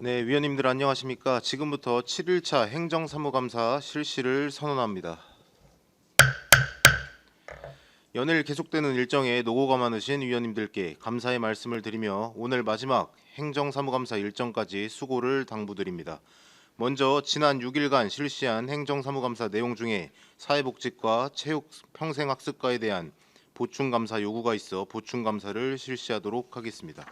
네, 위원님들 안녕하십니까. 지금부터 7일차 행정사무감사 실시를 선언합니다. 연일 계속되는 일정에 노고가 많으신 위원님들께 감사의 말씀을 드리며 오늘 마지막 행정사무감사 일정까지 수고를 당부드립니다. 먼저 지난 6일간 실시한 행정사무감사 내용 중에 사회복지과 체육 평생학습과에 대한 보충감사 요구가 있어 보충감사를 실시하도록 하겠습니다.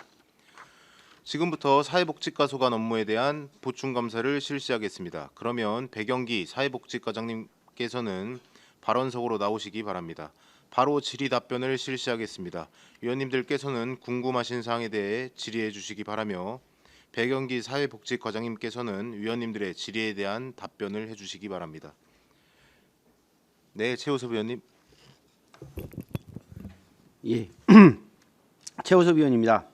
지금부터 사회복지과 소관 업무에 대한 보충감사를 실시하겠습니다. 그러면 배경기 사회복지과장님께서는 발언석으로 나오시기 바랍니다. 바로 질의 답변을 실시하겠습니다. 위원님들께서는 궁금하신 사항에 대해 질의해 주시기 바라며 배경기 사회복지과장님께서는 위원님들의 질의에 대한 답변을 해주시기 바랍니다. 네, 최우섭 위원님. 예, 최우섭 위원입니다.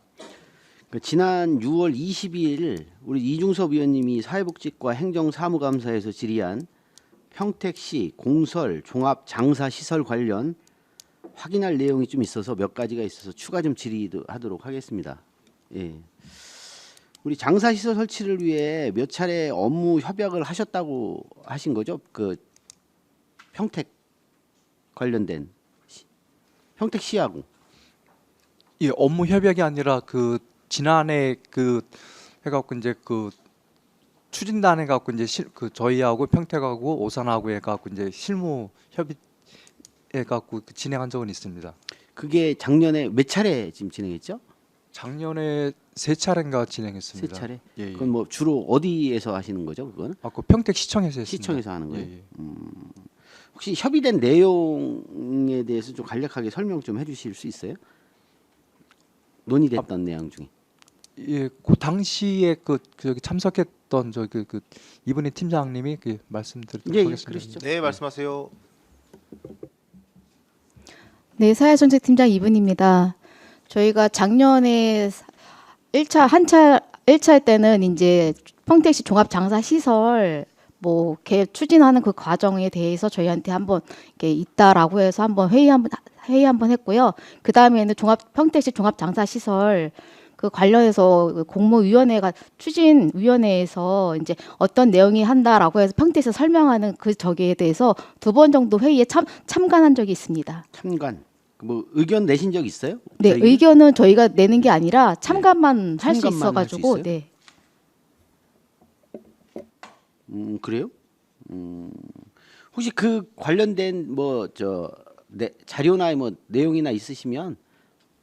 지난 6월 22일 우리 이중섭 위원님이 사회복지과 행정사무감사에서 질의한 평택시 공설 종합장사시설 관련 확인할 내용이 좀 있어서 몇 가지가 있어서 추가 좀 질의하도록 하겠습니다. 예. 우리 장사시설 설치를 위해 몇 차례 업무 협약을 하셨다고 하신 거죠? 그 평택 관련된 평택시하고. 예, 업무 협약이 아니라 그 지난해 그 해갖고 이제 그 추진단 해갖고 이제 그 저희하고 평택하고 오산하고 해갖고 이제 실무 협의 해갖고 진행한 적은 있습니다. 그게 작년에 몇 차례 지금 진행했죠? 작년에 3차례인가 진행했습니다. 3차례? 예, 예. 그건 뭐 주로 어디에서 하시는 거죠? 그건 그 평택시청에서 했습니다. 시청에서 하는 거예요. 예, 예. 혹시 협의된 내용에 대해서 좀 간략하게 설명 좀 해주실 수 있어요? 논의됐던 내용 중에. 예, 그 당시에 저기 참석했던 저기 그 이분의 팀장님이 그 말씀드리도록 예, 하겠습니다. 그러시죠. 네, 말씀하세요. 네, 사회정책팀장 이분입니다. 저희가 작년에 1차 때는 이제 평택시 종합장사시설 뭐 계획 추진하는 그 과정에 대해서 저희한테 한번 이렇게 있다라고 해서 한번 회의 한번 했고요. 그 다음에는 평택시 종합장사시설 그 관련해서 그 공모위원회가 추진위원회에서 이제 어떤 내용이 한다라고 해서 평택에서 설명하는 그 저기에 대해서 2번 정도 회의에 참관한 적이 있습니다. 참관. 뭐 의견 내신 적 있어요? 네, 저희는? 의견은 저희가 내는 게 아니라 참관만 할 수 참관만 있어가지고, 할수 있어요? 네. 그래요? 혹시 그 관련된 뭐 자료나 뭐 내용이나 있으시면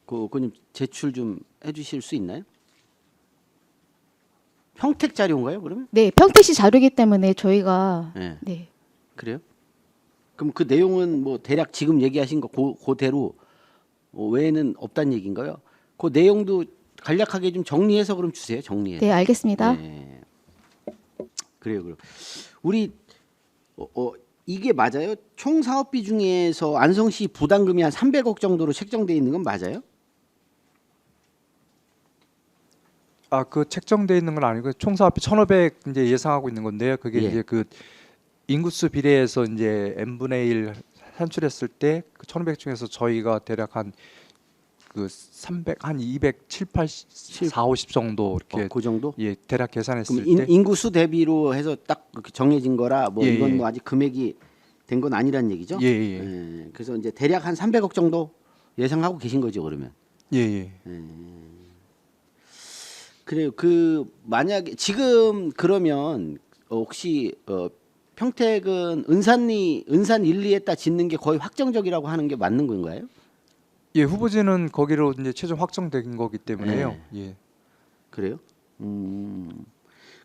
그거 좀 제출 좀 해주실 수 있나요? 평택 자료인가요? 그러면? 네, 평택시 자료이기 때문에 저희가 네. 네. 그래요? 그럼 그 내용은 뭐 대략 지금 얘기하신 거 그대로 외에는 없다는 얘기인가요? 그 내용도 간략하게 좀 정리해서 그럼 주세요. 정리해서. 네, 알겠습니다. 네. 그래요. 그럼 우리 이게 맞아요? 총 사업비 중에서 안성시 부담금이 한 300억 정도로 책정돼 있는 건 맞아요? 그 책정돼 있는 건 아니고 총 사업비 1,500 이제 예상하고 있는 건데요. 그게 예. 이제 그 인구수 비례해서 이제 n분의 1 산출했을 때 그 1,500 중에서 저희가 대략 한 그 300 한 207, 80, 4, 50 정도 이렇게 그 정도? 예 대략 계산했을 그럼 때 인구수 대비로 해서 딱 그렇게 정해진 거라 뭐 예, 이건 예. 뭐 아직 금액이 된 건 아니라는 얘기죠? 예, 예. 예. 그래서 이제 대략 한 300억 정도 예상하고 계신 거죠, 그러면? 예, 예. 그래요. 그 만약에 지금 그러면 혹시 평택은 은산 1, 2에다 짓는 게 거의 확정적이라고 하는 게 맞는 건가요? 예, 후보지는 거기로 이제 최종 확정된 거기 때문에요. 예. 그래요?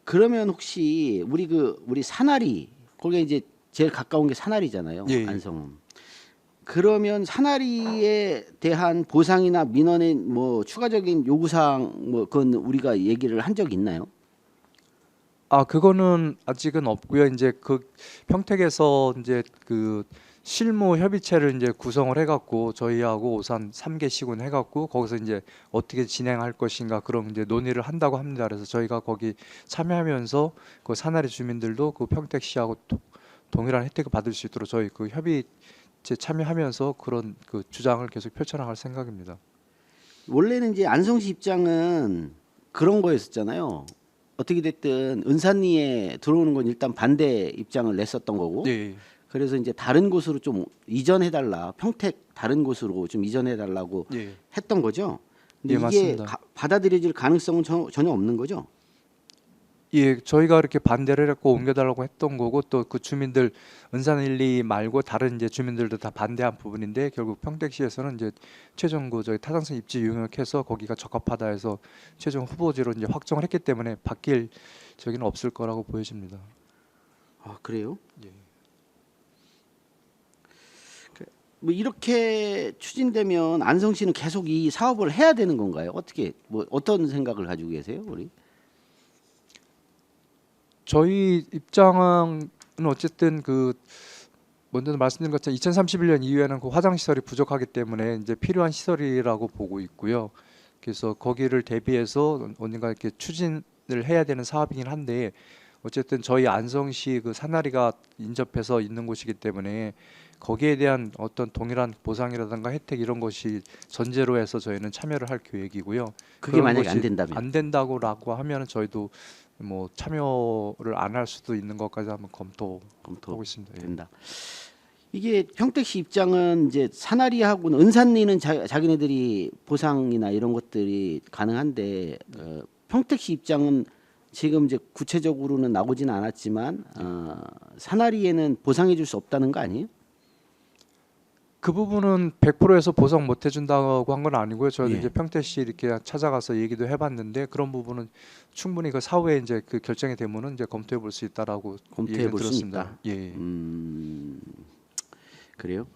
그러면 혹시 우리 사나리 거기에 이제 제일 가까운 게 사나리잖아요. 예, 예. 안성은. 그러면 사나리에 대한 보상이나 민원의 뭐 추가적인 요구사항 뭐 그건 우리가 얘기를 한 적이 있나요? 그거는 아직은 없고요. 이제 그 평택에서 이제 그 실무 협의체를 이제 구성을 해갖고 저희하고 오산 3개 시군 해갖고 거기서 이제 어떻게 진행할 것인가 그런 이제 논의를 한다고 합니다. 그래서 저희가 거기 참여하면서 그 사나리 주민들도 그 평택시하고 동일한 혜택을 받을 수 있도록 저희 그 협의 참여하면서 그런 그 주장을 계속 펼쳐나갈 생각입니다. 원래는 이제 안성시 입장은 그런 거였었잖아요. 어떻게 됐든 은산리에 들어오는 건 일단 반대 입장을 냈었던 거고. 예. 그래서 이제 다른 곳으로 좀 이전해달라, 평택 다른 곳으로 좀 이전해달라고 예. 했던 거죠. 근데 예, 이게 맞습니다. 받아들여질 가능성은 전혀 없는 거죠. 예, 저희가 이렇게 반대를 했고 옮겨달라고 했던 거고 또 그 주민들 은산 1, 2 말고 다른 이제 주민들도 다 반대한 부분인데 결국 평택시에서는 이제 최종 그 저희 타당성 입지 용역해서 거기가 적합하다 해서 최종 후보지로 이제 확정을 했기 때문에 바뀔 적은 없을 거라고 보여집니다. 아, 그래요? 예. 뭐 이렇게 추진되면 안성시는 계속 이 사업을 해야 되는 건가요? 어떻게 뭐 어떤 생각을 가지고 계세요, 우리? 저희 입장은 어쨌든 그 먼저 말씀드린 것처럼 2031년 이후에는 그 화장 시설이 부족하기 때문에 이제 필요한 시설이라고 보고 있고요. 그래서 거기를 대비해서 언젠가 이렇게 추진을 해야 되는 사업이긴 한데 어쨌든 저희 안성시 그 사나리가 인접해서 있는 곳이기 때문에 거기에 대한 어떤 동일한 보상이라든가 혜택 이런 것이 전제로 해서 저희는 참여를 할 계획이고요. 그게 그런 만약에 안 것이 된다면? 안 된다고라고 하면은 저희도 뭐 참여를 안 할 수도 있는 것까지 한번 검토하고 있습니다. 예. 된다. 이게 평택시 입장은 이제 사나리하고는 은산리는 자기네들이 보상이나 이런 것들이 가능한데 평택시 입장은 지금 이제 구체적으로는 나오지는 않았지만 사나리에는 보상해줄 수 없다는 거 아니에요? 그 부분은 100%에서 보상 못 해준다고 한 건 아니고요. 저희도 예. 이제 평택시 이렇게 찾아가서 얘기도 해봤는데 그런 부분은 충분히 그 사후에 이제 그 결정이 되면은 이제 검토해 볼 수 있다라고 검토해 얘기를 볼 수 들었습니다. 있다. 예. 그래요?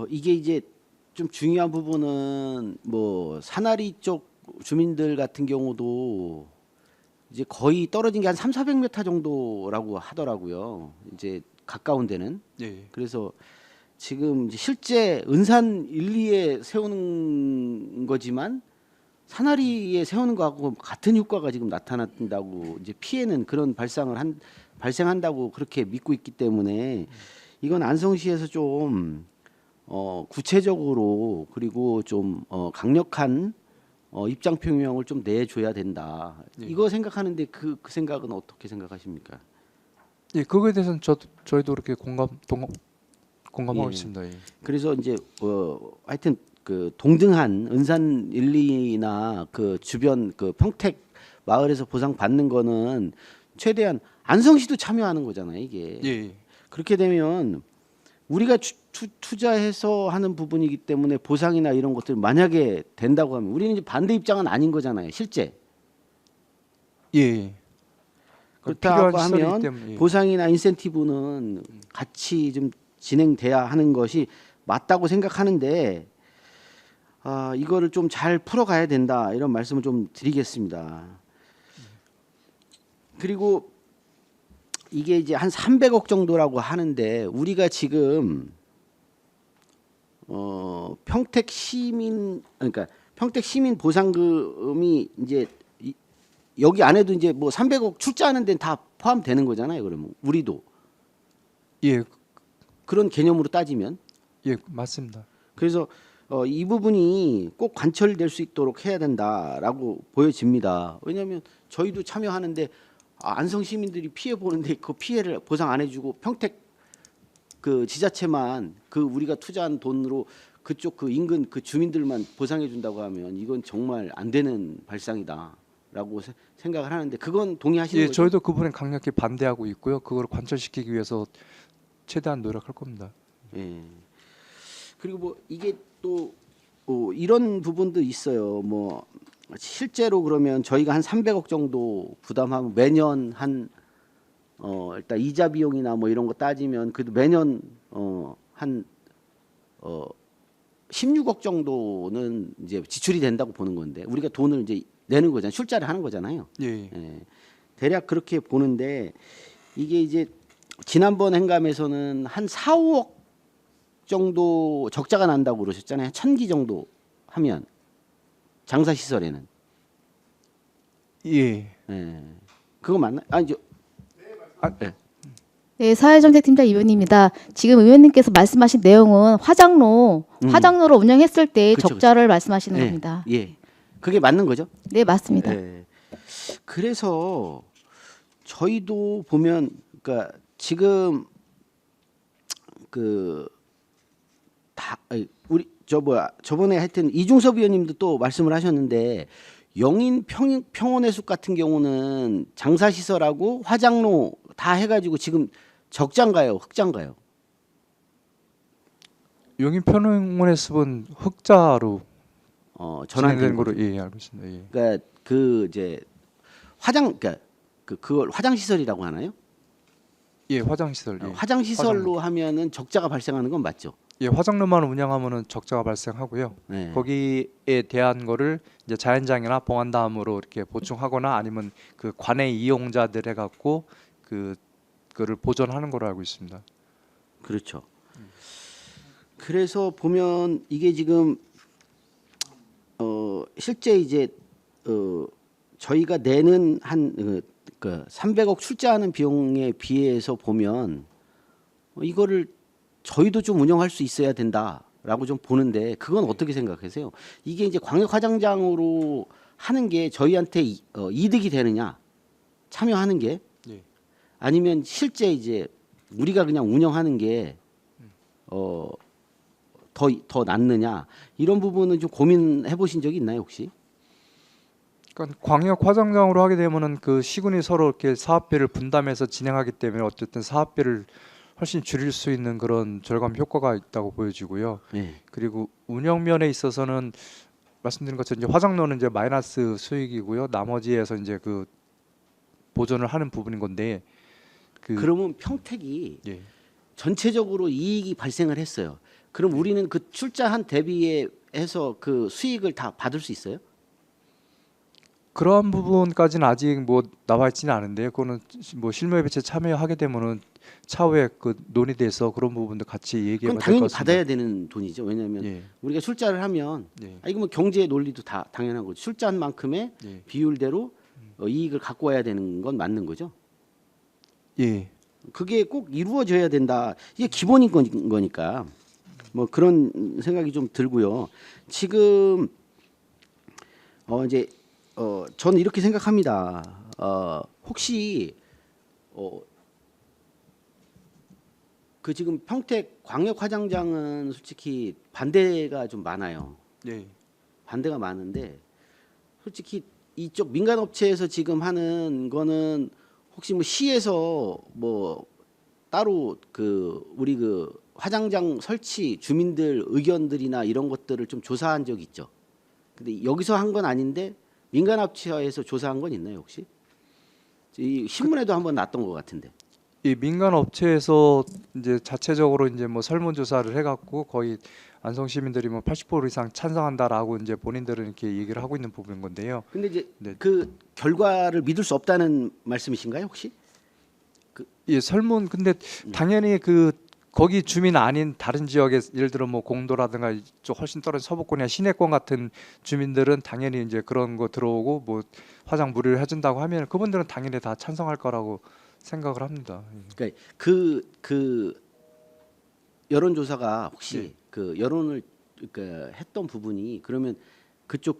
이게 이제 좀 중요한 부분은 뭐 사나리 쪽 주민들 같은 경우도 이제 거의 떨어진 게 한 300-400m 정도라고 하더라고요. 이제 가까운 데는. 예. 그래서 지금 이제 실제 은산 1, 2에 세우는 거지만 사나리에 세우는 거하고 같은 효과가 지금 나타난다고 이제 피해는 그런 발생한다고 그렇게 믿고 있기 때문에 이건 안성시에서 좀 구체적으로 그리고 좀 강력한 입장 표명을 좀 내줘야 된다. 예. 이거 생각하는데 그 생각은 어떻게 생각하십니까? 예, 그거에 대해서는 저희도 그렇게 공감하고 예. 있습니다. 예. 그래서 이제 하여튼 그 동등한 은산 1, 2나 그 주변 그 평택 마을에서 보상 받는 거는 최대한 안성시도 참여하는 거잖아요, 이게. 예. 그렇게 되면 우리가 투자해서 하는 부분이기 때문에 보상이나 이런 것들 만약에 된다고 하면 우리는 이제 반대 입장은 아닌 거잖아요, 실제. 예. 그렇다고 필요한 시설이기 하면 때문에, 예. 보상이나 인센티브는 같이 좀 진행돼야 하는 것이 맞다고 생각하는데 이거를 좀 잘 풀어가야 된다 이런 말씀을 좀 드리겠습니다. 그리고 이게 이제 한 300억 정도라고 하는데 우리가 지금 평택 시민 보상금이 이제 여기 안에도 이제 뭐 300억 출자하는 데는 다 포함되는 거잖아요. 그러면 우리도 예. 그런 개념으로 따지면 예, 맞습니다. 그래서 이 부분이 꼭 관철될 수 있도록 해야 된다라고 보여집니다. 왜냐하면 저희도 참여하는데 안성 시민들이 피해 보는데 그 피해를 보상 안 해주고 평택 그 지자체만 그 우리가 투자한 돈으로 그쪽 그 인근 그 주민들만 보상해 준다고 하면 이건 정말 안 되는 발상이다라고 생각을 하는데 그건 동의하시는 예, 거죠? 저희도 그 부분에 강력히 반대하고 있고요. 그걸 관철시키기 위해서 최대한 노력할 겁니다. 예. 그리고 뭐 이게 또 이런 부분도 있어요. 뭐 실제로 그러면 저희가 한 300억 정도 부담하면 매년 한 일단 이자 비용이나 뭐 이런 거 따지면 그래도 매년 한 16억 정도는 이제 지출이 된다고 보는 건데 우리가 돈을 이제 내는 거잖아요. 출자를 하는 거잖아요. 예. 예. 대략 그렇게 보는데 이게 이제 지난번 행감에서는 한 4, 5억 정도 적자가 난다고 그러셨잖아요. 1000기 정도 하면 장사 시설에는. 예. 예. 그거 맞나? 아니 저 네. 네, 사회정책팀장 이윤입니다. 지금 의원님께서 말씀하신 내용은 화장로로 운영했을 때 그쵸, 적자를 말씀하시는 예, 겁니다. 예, 그게 맞는 거죠? 네, 맞습니다. 예. 그래서 저희도 보면 그러니까 지금 그 다 우리 저번에 하여튼 이중섭 의원님도 또 말씀을 하셨는데 영인 평원의 숲 같은 경우는 장사시설하고 화장로 다 해가지고 지금 적자인가요, 흑자인가요? 용인 평원의 숲은 흑자로 전환된 진행된 거죠. 거로 예, 알고 있습니다. 예. 그러니까 그 이제 그러니까 그걸 화장 시설이라고 하나요? 예, 화장 시설. 예. 화장 시설로 하면은 적자가 발생하는 건 맞죠? 예, 화장로만 운영하면은 적자가 발생하고요. 네. 거기에 대한 거를 이제 자연장이나 봉안다음으로 이렇게 보충하거나 아니면 그 관내 이용자들 해갖고 그거를 보존하는 걸로 알고 있습니다. 그렇죠. 그래서 보면 이게 지금 실제 이제 저희가 내는 한 300억 출자하는 비용에 비해서 보면 이거를 저희도 좀 운영할 수 있어야 된다라고 좀 보는데 그건 어떻게 생각하세요? 이게 이제 광역 화장장으로 하는 게 저희한테 이득이 되느냐 참여하는 게 예. 아니면 실제 이제 우리가 그냥 운영하는 게 더 낫느냐 이런 부분은 좀 고민해 보신 적이 있나요 혹시? 그러니까 광역 화장장으로 하게 되면은 그 시군이 서로 이렇게 사업비를 분담해서 진행하기 때문에 어쨌든 사업비를 훨씬 줄일 수 있는 그런 절감 효과가 있다고 보여지고요. 네. 그리고 운영 면에 있어서는 말씀드린 것처럼 이제 화장로는 이제 마이너스 수익이고요. 나머지에서 이제 그 보존을 하는 부분인 건데 그러면 평택이 예. 전체적으로 이익이 발생을 했어요. 그럼 우리는 그 출자한 대비에 해서 그 수익을 다 받을 수 있어요? 그러한 부분까지는 아직 뭐 나와 있지는 않은데요. 그거는 뭐 실무협의체 참여하게 되면은 차후에 그 논의돼서 그런 부분도 같이 얘기해 그건 봐야 될 것 당연히 같습니다. 받아야 되는 돈이죠. 왜냐하면 예. 우리가 출자를 하면 예. 이거 뭐 경제 논리도 다 당연한 거죠. 출자한 만큼의 예. 비율대로 이익을 갖고 와야 되는 건 맞는 거죠. 예. 그게 꼭 이루어져야 된다. 이게 기본인 거니까 뭐 그런 생각이 좀 들고요. 지금 이제 저는 이렇게 생각합니다. 혹시 그 지금 평택 광역 화장장은 솔직히 반대가 좀 많아요. 예. 반대가 많은데 솔직히 이쪽 민간 업체에서 지금 하는 거는 혹시 뭐 시에서 뭐 따로 그 우리 그 화장장 설치 주민들 의견들이나 이런 것들을 좀 조사한 적 있죠. 근데 여기서 한 건 아닌데 민간 업체에서 조사한 건 있나요 혹시? 이 신문에도 한번 났던 것 같은데. 이 민간 업체에서 이제 자체적으로 이제 뭐 설문조사를 해갖고 거의 안성 시민들이 뭐 80% 이상 찬성한다라고 이제 본인들은 이렇게 얘기를 하고 있는 부분인 건데요. 근데 이제 네. 그 결과를 믿을 수 없다는 말씀이신가요 혹시? 예, 설문 근데 당연히 그 거기 주민 아닌 다른 지역에 예를 들어 뭐 공도라든가 이쪽 훨씬 떨어진 서부권이나 시내권 같은 주민들은 당연히 이제 그런 거 들어오고 뭐 화장 무료를 해준다고 하면 그분들은 당연히 다 찬성할 거라고 생각을 합니다. 그러니까 그 여론조사가 혹시 네. 그 여론을 했던 부분이 그러면 그쪽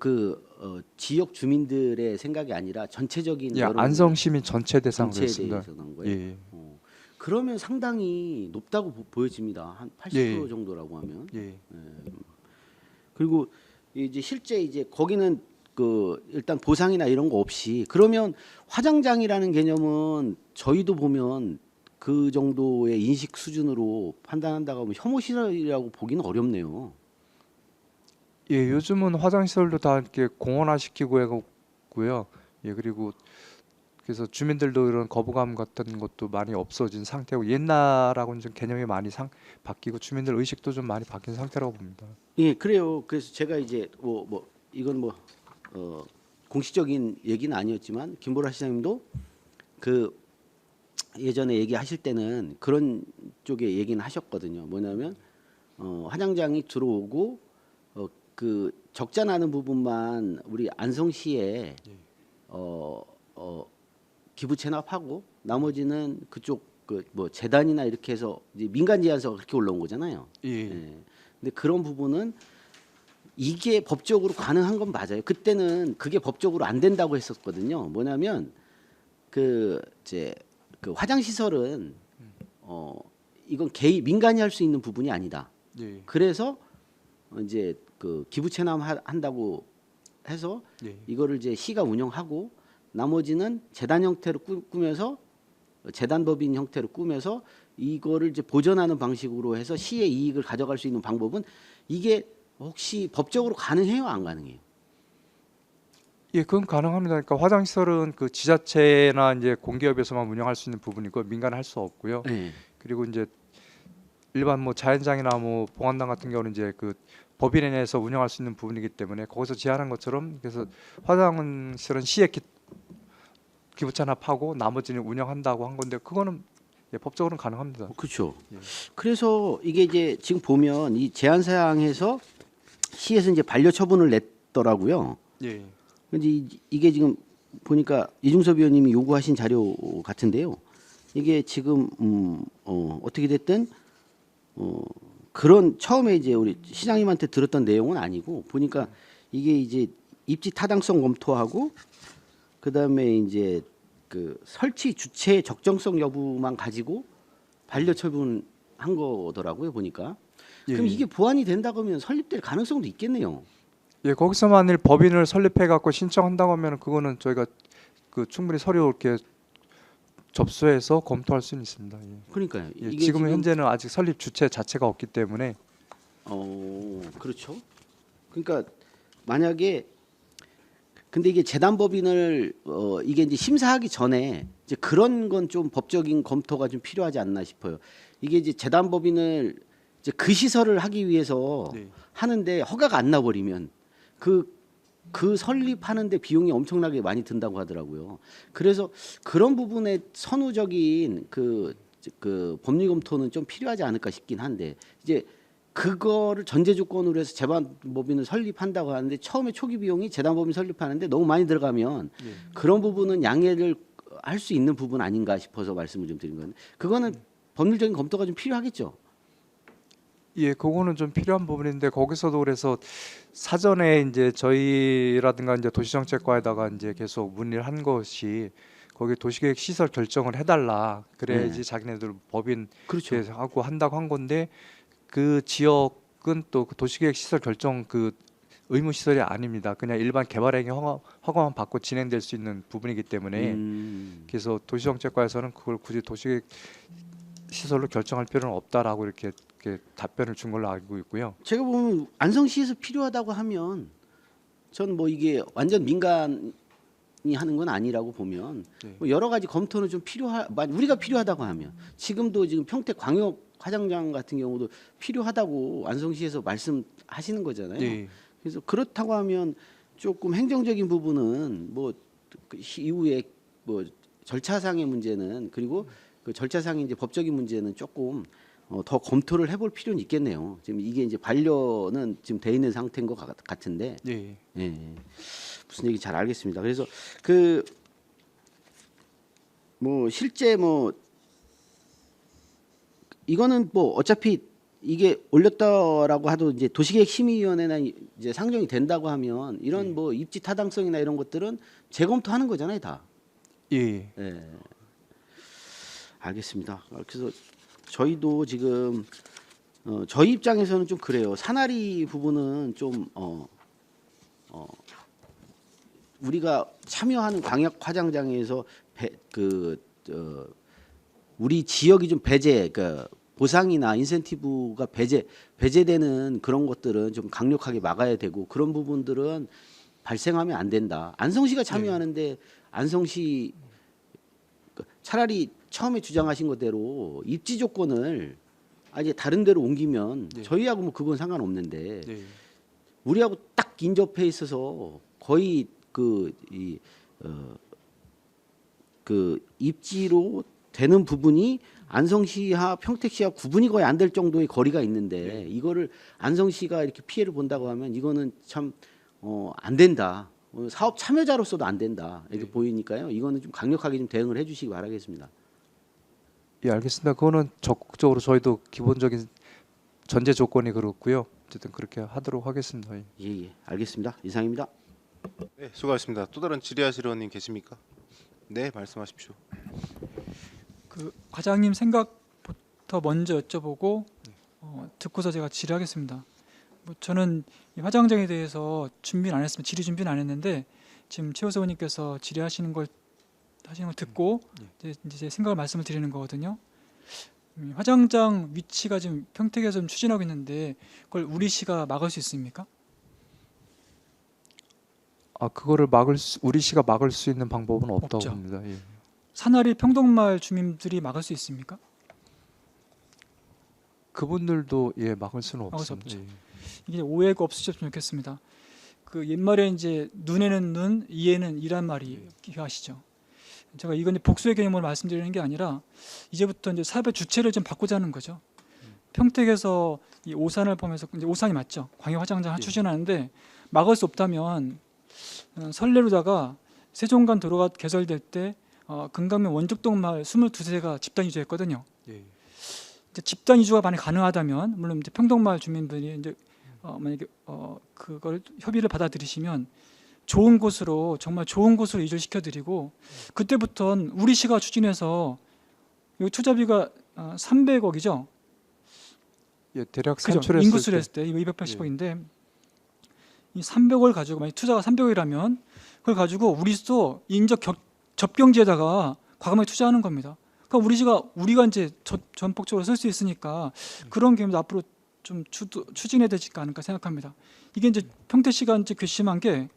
지역 주민들의 생각이 아니라 전체적인 예, 여론 안성 시민 전체 대상으로 전체에 했습니다. 대해서 난 거예요. 예, 그러면 상당히 높다고 보여집니다. 한 80% 예. 정도라고 하면. 예, 그리고 이제 실제 이제 거기는 그 일단 보상이나 이런 거 없이 그러면 화장장이라는 개념은 저희도 보면 그 정도의 인식 수준으로 판단한다고 하면 혐오 시설이라고 보기는 어렵네요. 예, 요즘은 화장 시설도 다 이렇게 공원화 시키고 해고요. 예, 그리고 그래서 주민들도 이런 거부감 같은 것도 많이 없어진 상태고 옛날하고는 좀 개념이 많이 바뀌고 주민들 의식도 좀 많이 바뀐 상태라고 봅니다. 예, 그래요. 그래서 제가 이제 이건 공식적인 얘기는 아니었지만 김보라 시장님도 그 예전에 얘기하실 때는 그런 쪽에 얘기는 하셨거든요. 뭐냐면 화장장이 들어오고 그 적자 나는 부분만 우리 안성시에 기부 체납하고 나머지는 그쪽 그 뭐 재단이나 이렇게 해서 이제 민간 제안서가 그렇게 올라온 거잖아요. 예. 예. 근데 그런 부분은 이게 법적으로 가능한 건 맞아요. 그때는 그게 법적으로 안 된다고 했었거든요. 뭐냐면 그 이제 그 화장 시설은 이건 개인 민간이 할 수 있는 부분이 아니다. 예. 그래서 이제 그 기부 체납 한다고 해서 예. 이거를 이제 시가 운영하고 나머지는 재단 형태로 꾸며서 재단 법인 형태로 꾸며서 이거를 이제 보전하는 방식으로 해서 시의 이익을 가져갈 수 있는 방법은 이게 혹시 법적으로 가능해요, 안 가능해요? 예, 그건 가능합니다. 그러니까 화장시설은 그 지자체나 이제 공기업에서만 운영할 수 있는 부분이고 민간은 할 수 없고요. 네. 그리고 이제 일반 뭐 자연장이나 뭐 봉안당 같은 경우는 이제 그 법인에 내에서 운영할 수 있는 부분이기 때문에 거기서 제한한 것처럼 그래서 화장실은 시에 기부 찬합하고 나머지는 운영한다고 한 건데 그거는 예, 법적으로는 가능합니다. 그렇죠. 예. 그래서 이게 이제 지금 보면 이 제한 사항에서 시에서 이제 반려 처분을 냈더라고요. 예. 근데 이게 지금 보니까 이중섭 위원님이 요구하신 자료 같은데요. 이게 지금 어떻게 됐든 그런 처음에 이제 우리 시장님한테 들었던 내용은 아니고 보니까 이게 이제 입지 타당성 검토하고 그다음에 이제 그 설치 주체 적정성 여부만 가지고 반려 처분한 거더라고요 보니까. 그럼 예. 이게 보완이 된다고 하면 설립될 가능성도 있겠네요. 예, 거기서 만일 법인을 설립해 갖고 신청한다고 하면 그거는 저희가 그 충분히 서류 이렇게 접수해서 검토할 수는 있습니다. 예. 그러니까요. 예, 이게 지금 지금 현재는 아직 설립 주체 자체가 없기 때문에 그렇죠. 그러니까 만약에 근데 이게 재단법인을 이게 이제 심사하기 전에 이제 그런 건 좀 법적인 검토가 좀 필요하지 않나 싶어요. 이게 이제 재단법인을 이제 그 시설을 하기 위해서 네. 하는데 허가가 안 나버리면 그 설립하는데 비용이 엄청나게 많이 든다고 하더라고요. 그래서 그런 부분에 선후적인 그 법리 검토는 좀 필요하지 않을까 싶긴 한데 이제 그거를 전제 조건으로 해서 재단법인을 설립한다고 하는데 처음에 초기 비용이 재단법인 설립하는데 너무 많이 들어가면 예. 그런 부분은 양해를 할 수 있는 부분 아닌가 싶어서 말씀을 좀 드린 건데 그거는 법률적인 검토가 좀 필요하겠죠. 예, 그거는 좀 필요한 부분인데 거기서도 그래서 사전에 이제 저희라든가 이제 도시정책과에다가 이제 계속 문의를 한 것이 거기 도시계획 시설 결정을 해달라 그래야지 자기네들 법인 그렇죠. 하고 한다고 한 건데 그 지역은 또 그 도시계획 시설 결정 그 의무 시설이 아닙니다. 그냥 일반 개발행위 허가만 받고 진행될 수 있는 부분이기 때문에 그래서 도시정책과에서는 그걸 굳이 도시계획 시설로 결정할 필요는 없다라고 이렇게 답변을 준 걸로 알고 있고요. 제가 보면 안성시에서 필요하다고 하면 전 뭐 이게 완전 민간이 하는 건 아니라고 보면 네. 뭐 여러 가지 검토는 좀 우리가 필요하다고 하면 지금도 지금 평택 광역 화장장 같은 경우도 필요하다고 안성시에서 말씀하시는 거잖아요. 예. 그래서 그렇다고 하면 조금 행정적인 부분은 뭐그 이후에 뭐 절차상의 문제는 그리고 그 절차상의 이제 법적인 문제는 조금 더 검토를 해볼 필요는 있겠네요. 지금 이게 이제 반려는 지금 돼 있는 상태인 것 같은데, 예. 예. 무슨 얘기 잘 알겠습니다. 그래서 그 뭐 실제 뭐 이거는 뭐 어차피 이게 올렸다라고 하도 이제 도시계획심의위원회나 이제 상정이 된다고 하면 이런 뭐 입지 타당성이나 이런 것들은 재검토하는 거잖아요, 다. 예. 예. 알겠습니다. 그래서 저희도 지금 저희 입장에서는 좀 그래요. 사나리 부분은 좀 우리가 참여하는 광역 화장장에서 우리 지역이 좀 그러니까 보상이나 인센티브가 배제되는 그런 것들은 좀 강력하게 막아야 되고 그런 부분들은 발생하면 안 된다. 안성시가 참여하는데 안성시 차라리 처음에 주장하신 것대로 입지 조건을 이제 다른 데로 옮기면 네. 저희하고 뭐 그건 상관없는데 네. 우리하고 딱 인접해 있어서 거의 그 입지로 되는 부분이 안성시와 평택시와 구분이 거의 안 될 정도의 거리가 있는데 이거를 안성시가 이렇게 피해를 본다고 하면 이거는 참 안 된다. 사업 참여자로서도 안 된다. 이렇게 보이니까요. 이거는 좀 강력하게 좀 대응을 해주시기 바라겠습니다. 예, 알겠습니다. 그거는 적극적으로 저희도 기본적인 전제 조건이 그렇고요. 어쨌든 그렇게 하도록 하겠습니다. 예. 예, 알겠습니다. 이상입니다. 네, 수고하셨습니다. 또 다른 질의하실 의원님 계십니까? 네, 말씀하십시오. 그 과장님 생각부터 먼저 여쭤보고 듣고서 제가 질의하겠습니다. 뭐 저는 이 화장장에 대해서 준비는 안 했습니다. 질의 준비는 안 했는데 지금 최호수 의원님께서 질의하시는 걸 듣고 이제 제 생각을 말씀을 드리는 거거든요. 화장장 위치가 지금 평택에서 좀 추진하고 있는데 그걸 우리시가 막을 수 있습니까? 아, 그거를 우리시가 막을 수 있는 방법은 없다고 없죠. 봅니다. 예. 산하리 평동마을 주민들이 막을 수 있습니까? 그분들도 예, 막을 수는 막을 수 없습니다. 없죠. 예. 이게 오해가 없으셨으면 좋겠습니다. 그 옛말에 이제 눈에는 눈, 이에는 이란 말이 기하시죠. 제가 이건 복수의 개념으로 말씀드리는 게 아니라 이제부터 이제 사업의 주체를 좀 바꾸자는 거죠. 평택에서 이 오산을 보면서 이제 오산이 맞죠. 광역 화장장 추진하는데 막을 수 없다면 선례로다가 세종간 도로가 개설될 때 금강면 원죽동 마을 22세가 집단 이주했거든요. 예. 이제 집단 이주가 만약 가능하다면 물론 이제 평동마을 주민분이 이제 만약에 그걸 협의를 받아들이시면 좋은 곳으로 정말 좋은 곳으로 이주를 시켜드리고 그때부터는 우리 시가 추진해서 이 투자비가 300억이죠. 예, 대략 그죠? 산출했을 인구수를 때 했을 때 이거 280억인데 이 300억을 가지고 만약 투자가 300억이라면 그걸 가지고 우리도 인적 접경지에다가 과감하게 투자하는 겁니다. 그러니까 우리가 이제 전폭적으로 쓸 수 있으니까 그런 개념도 앞으로 좀 추진해야 되지 않을까 생각합니다. 이게 이제 평택시가 이제 괘씸한 게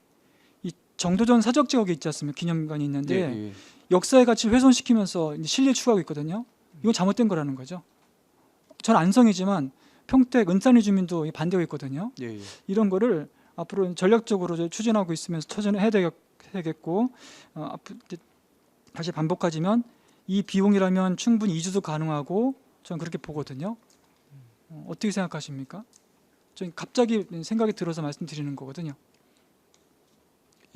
이 정도전 사적 지역에 있지 않습니까? 기념관이 있는데 예, 예. 역사의 가치를 훼손시키면서 이제 신뢰 추구하고 있거든요. 이건 잘못된 거라는 거죠. 전 안성이지만 평택 은산리 주민도 반대하고 있거든요. 예, 예. 이런 거를 앞으로 전략적으로 이제 추진하고 있으면서 추진해야 되겠고 앞으로 다시 반복하지만 이 비용이라면 충분히 이주도 가능하고 저는 그렇게 보거든요. 어떻게 생각하십니까? 좀 갑자기 생각이 들어서 말씀드리는 거거든요.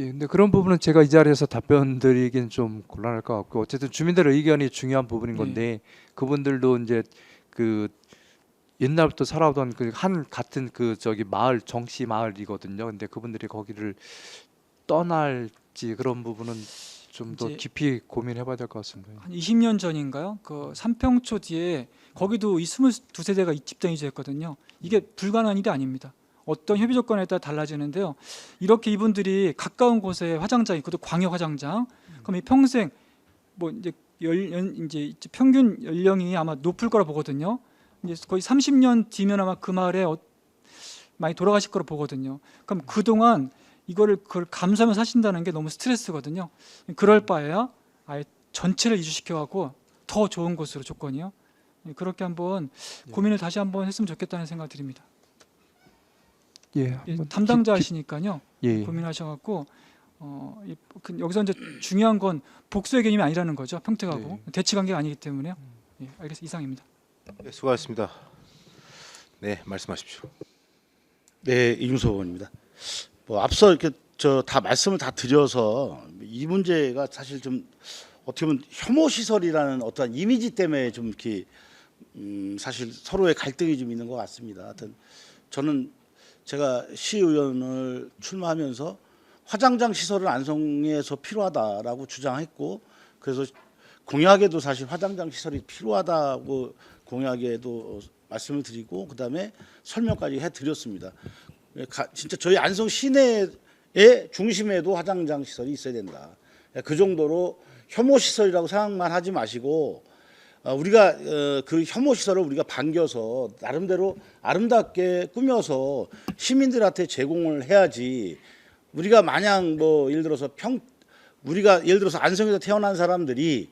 예, 근데 그런 부분은 제가 이 자리에서 답변 드리긴 좀 곤란할 것 같고 어쨌든 주민들의 의견이 중요한 부분인 건데 그분들도 이제 그 옛날부터 살아오던 그 한 같은 그 저기 마을 정씨 마을이거든요. 근데 그분들이 거기를 떠날지 그런 부분은 좀 더 이제 깊이 고민해봐야 될 것 같습니다. 한 20년 전인가요? 그 삼평초 뒤에 거기도 이 22세대가 집단 이주했거든요. 이게 불가능한 일이 아닙니다. 어떤 협의 조건에 따라 달라지는데요. 이렇게 이분들이 가까운 곳에 화장장이 그것도 광역 화장장. 그럼 이 평생 뭐 이제 이제 평균 연령이 아마 높을 거라 보거든요. 이제 거의 30년 뒤면 아마 그 마을에 많이 돌아가실 거라 보거든요. 그럼 그동안 그걸 감수하면서 사신다는 게 너무 스트레스거든요. 그럴 바에야 아예 전체를 이주시켜갖고 더 좋은 곳으로 조건이요. 그렇게 한번 고민을 다시 한번 했으면 좋겠다는 생각 드립니다. 예, 예, 한번 담당자이시니까요. 예, 고민하셔갖고 여기서 이제 중요한 건 복수의 개념이 아니라는 거죠. 평택하고 네. 대치 관계가 아니기 때문에요. 예, 알겠습니다. 이상입니다. 네, 수고하셨습니다. 네, 말씀하십시오. 네, 이준석 의원입니다. 뭐 앞서 이렇게 다 말씀을 다 드려서 이 문제가 사실 좀 어떻게 보면 혐오 시설이라는 어떠한 이미지 때문에 좀 이렇게 사실 서로의 갈등이 좀 있는 것 같습니다. 하여튼 저는 제가 시의원을 출마하면서 화장장 시설은 안성에서 필요하다라고 주장했고 그래서 공약에도 사실 화장장 시설이 필요하다고 공약에도 말씀을 드리고 그다음에 설명까지 해드렸습니다. 진짜 저희 안성 시내의 중심에도 화장장 시설이 있어야 된다. 그 정도로 혐오 시설이라고 생각만 하지 마시고 우리가 그 혐오 시설을 우리가 반겨서 나름대로 아름답게 꾸며서 시민들한테 제공을 해야지. 우리가 마냥 뭐 예를 들어서 안성에서 태어난 사람들이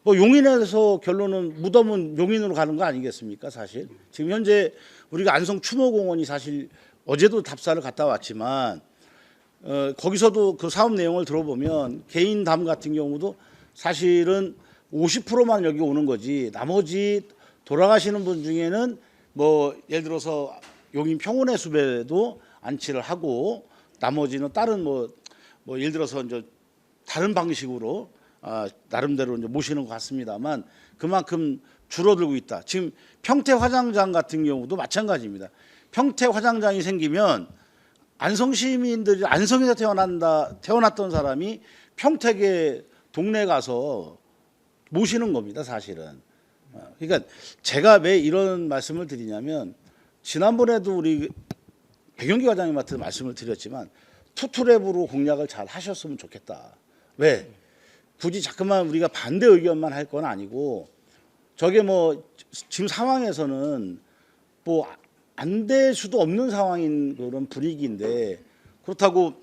뭐 용인에서 결론은 무덤은 용인으로 가는 거 아니겠습니까? 사실 지금 현재 우리가 안성 추모공원이 사실 어제도 답사를 갔다 왔지만 거기서도 그 사업 내용을 들어보면 개인 담 같은 경우도 사실은 50%만 여기 오는 거지 나머지 돌아가시는 분 중에는 뭐 예를 들어서 용인 평온의 숲에도 안치를 하고 나머지는 다른 뭐 예를 들어서 이제 다른 방식으로 나름대로 이제 모시는 것 같습니다만 그만큼 줄어들고 있다. 지금 평택 화장장 같은 경우도 마찬가지입니다. 평택 화장장이 생기면 안성 시민들이 안성에서 태어났던 사람이 평택의 동네 가서 모시는 겁니다, 사실은. 그러니까 제가 왜 이런 말씀을 드리냐면 지난번에도 우리 백영기 과장님한테 말씀을 드렸지만 투투랩으로 공략을 잘 하셨으면 좋겠다. 왜? 굳이 자꾸만 우리가 반대 의견만 할 건 아니고 저게 뭐 지금 상황에서는 뭐 안 될 수도 없는 상황인 그런 분위기인데 그렇다고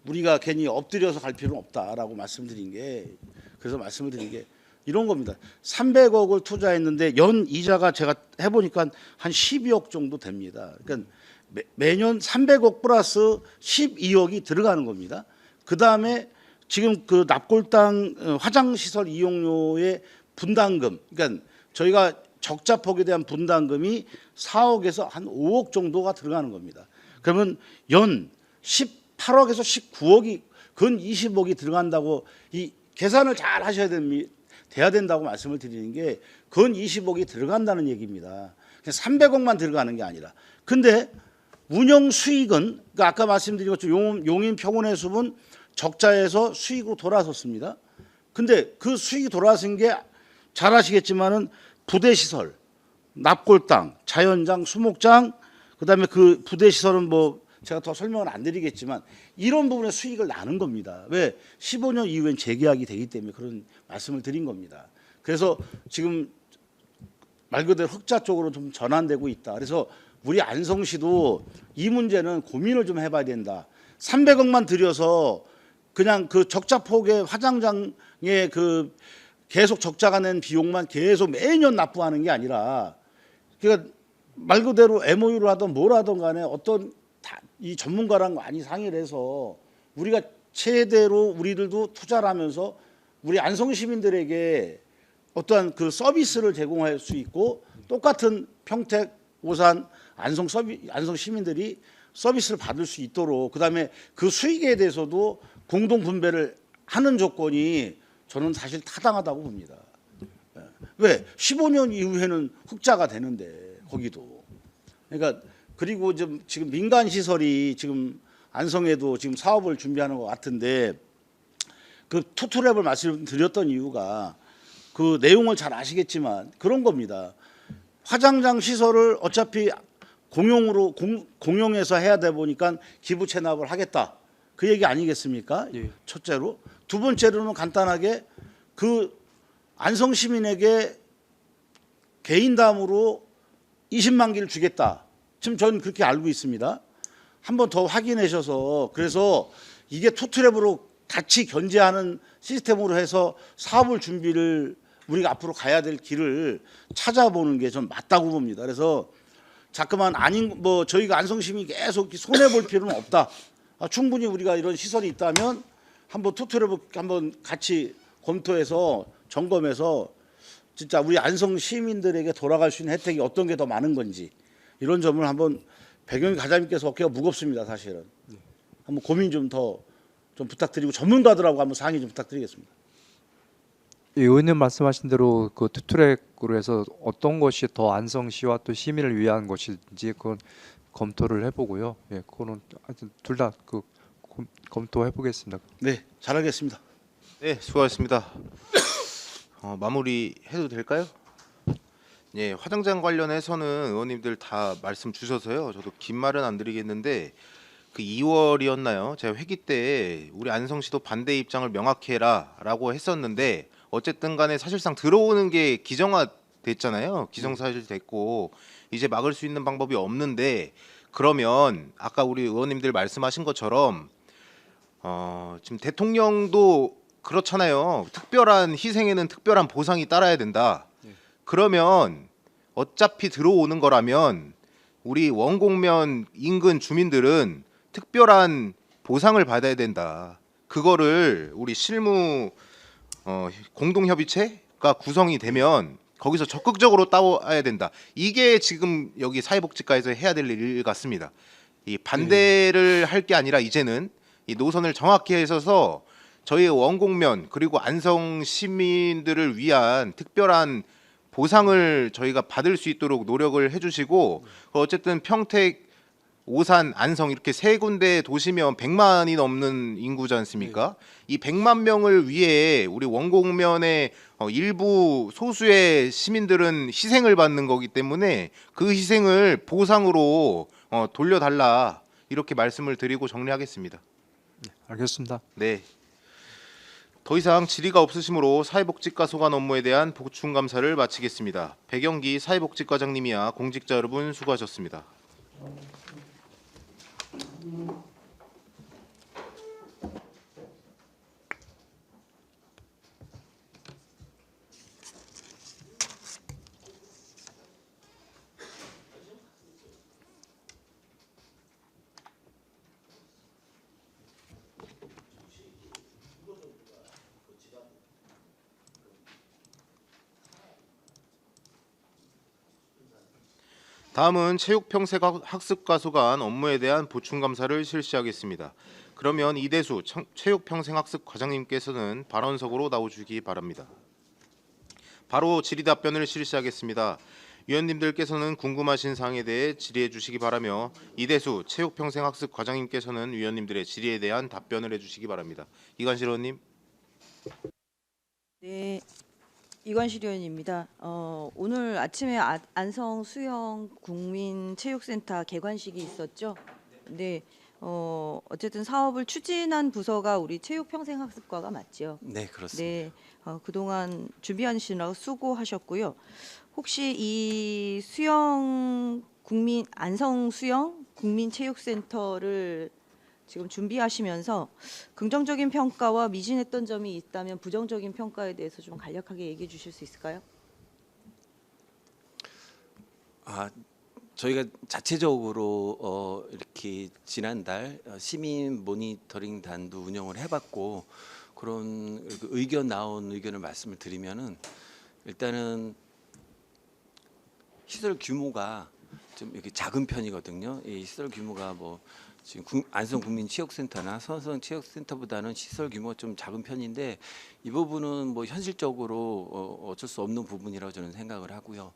우리가 괜히 엎드려서 갈 필요는 없다라고 말씀드린 게 그래서 말씀을 드린 게 이런 겁니다. 300억을 투자했는데 연 이자가 제가 해보니까 한 12억 정도 됩니다. 그러니까 매년 300억 플러스 12억이 들어가는 겁니다. 그 다음에 지금 그 납골당 화장시설 이용료의 분담금, 그러니까 저희가 적자폭에 대한 분담금이 4억에서 한 5억 정도가 들어가는 겁니다. 그러면 연 18억에서 19억이 근 20억이 들어간다고 이 계산을 잘 하셔야 돼야 된다고 말씀을 드리는 게 근 20억이 들어간다는 얘기입니다. 300억만 들어가는 게 아니라. 근데 운영 수익은 그러니까 아까 말씀드린 것처럼 용인 평원의 숲은 적자에서 수익으로 돌아섰습니다. 근데 그 수익이 돌아선 게 잘 아시겠지만은 부대 시설, 납골당, 자연장, 수목장, 그다음에 그 부대 시설은 뭐 제가 더 설명을 안 드리겠지만 이런 부분에 수익을 나는 겁니다. 왜? 15년 이후엔 재계약이 되기 때문에 그런 말씀을 드린 겁니다. 그래서 지금 말 그대로 흑자 쪽으로 좀 전환되고 있다. 그래서 우리 안성시도 이 문제는 고민을 좀 해봐야 된다. 300억만 들여서 그냥 그 적자폭의 화장장에 그 계속 적자가 낸 비용만 계속 매년 납부하는 게 아니라 그러니까 말 그대로 MOU를 하든 뭘 하든 간에 어떤 이 전문가랑 많이 상의를 해서 우리가 최대로 우리들도 투자를 하면서 우리 안성 시민들에게 어떠한 그 서비스를 제공할 수 있고 똑같은 평택, 오산, 안성 시민들이 서비스를 받을 수 있도록 그다음에 그 수익에 대해서도 공동 분배를 하는 조건이 저는 사실 타당하다고 봅니다. 왜? 15년 이후에는 흑자가 되는데 거기도. 그러니까 그리고 지금 민간 시설이 지금 안성에도 지금 사업을 준비하는 것 같은데 그 투투랩을 말씀드렸던 이유가 그 내용을 잘 아시겠지만 그런 겁니다. 화장장 시설을 어차피 공용해서 해야 돼 보니까 기부 체납을 하겠다. 그 얘기 아니겠습니까? 예. 첫째로. 두 번째로는 간단하게 그 안성 시민에게 개인담으로 20만 개를 주겠다. 지금 저는 그렇게 알고 있습니다. 한번 더 확인하셔서 그래서 이게 투트랩으로 같이 견제하는 시스템으로 해서 사업을 준비를 우리가 앞으로 가야 될 길을 찾아보는 게 전 맞다고 봅니다. 그래서 자꾸만 아닌 뭐 저희가 안성 시민이 계속 손해 볼 필요는 없다. 충분히 우리가 이런 시설이 있다면 한번 투트랩을 한번 같이 검토해서 점검해서 진짜 우리 안성 시민들에게 돌아갈 수 있는 혜택이 어떤 게 더 많은 건지 이런 점을 한번 백영기 과장님께서 어깨가 무겁습니다, 사실은. 한번 고민 좀 더 좀 부탁드리고 전문가들하고 한번 상의 좀 부탁드리겠습니다. 예, 의원님 말씀하신 대로 그 투트랙으로 해서 어떤 것이 더 안성시와 또 시민을 위한 것인지 그건 검토를 해보고요. 예, 그거는 둘 다 그 검토해 보겠습니다. 네, 잘하겠습니다. 네, 수고하셨습니다. 마무리 해도 될까요? 예, 화장장 관련해서는 의원님들 다 말씀 주셔서요. 저도 긴 말은 안 드리겠는데 그 2월이었나요? 제가 회기 때 우리 안성시도 반대 입장을 명확히 해라라고 했었는데 어쨌든 간에 사실상 들어오는 게 기정화됐잖아요. 기정사실 됐고 이제 막을 수 있는 방법이 없는데 그러면 아까 우리 의원님들 말씀하신 것처럼 지금 대통령도 그렇잖아요. 특별한 희생에는 특별한 보상이 따라야 된다. 그러면 어차피 들어오는 거라면 우리 원곡면 인근 주민들은 특별한 보상을 받아야 된다. 그거를 우리 실무 공동협의체가 구성이 되면 거기서 적극적으로 따와야 된다. 이게 지금 여기 사회복지과에서 해야 될 일 같습니다. 이 반대를 할 게 아니라 이제는 이 노선을 정확히 해서서 저희 원곡면 그리고 안성 시민들을 위한 특별한 보상을 저희가 받을 수 있도록 노력을 해주시고 어쨌든 평택, 오산, 안성 이렇게 세 군데 도시면 100만이 넘는 인구지 않습니까? 이 100만 명을 위해 우리 원곡면의 일부 소수의 시민들은 희생을 받는 거기 때문에 그 희생을 보상으로 돌려달라 이렇게 말씀을 드리고 정리하겠습니다. 알겠습니다. 네. 더 이상 질의가 없으시므로 사회복지과 소관 업무에 대한 보충 감사를 마치겠습니다. 백영기 사회복지과장님이야 공직자 여러분 수고하셨습니다. 다음은 체육평생학습과 소관 업무에 대한 보충 감사를 실시하겠습니다. 그러면 이대수 체육평생학습과장님께서는 발언석으로 나오시기 바랍니다. 바로 질의 답변을 실시하겠습니다. 위원님들께서는 궁금하신 사항에 대해 질의해 주시기 바라며 이대수 체육평생학습과장님께서는 위원님들의 질의에 대한 답변을 해주시기 바랍니다. 이관실 의원님. 네, 이관실 의원입니다. 오늘 아침에 안성 수영 국민체육센터 개관식이 있었죠. 네, 어쨌든 사업을 추진한 부서가 우리 체육평생학습과가 맞죠. 네, 그렇습니다. 네, 그동안 준비하시느라고 수고하셨고요. 혹시 이 안성 수영 국민체육센터를 지금 준비하시면서 긍정적인 평가와 미진했던 점이 있다면 부정적인 평가에 대해서 좀 간략하게 얘기해 주실 수 있을까요? 저희가 자체적으로 이렇게 지난달 시민 모니터링 단도 운영을 해봤고 그런 의견 나온 의견을 말씀을 드리면은 일단은 시설 규모가 좀 이렇게 작은 편이거든요. 이 시설 규모가 뭐 지금 안성 국민체육센터나 선성 체육센터보다는 시설 규모가 좀 작은 편인데 이 부분은 뭐 현실적으로 어쩔 수 없는 부분이라고 저는 생각을 하고요.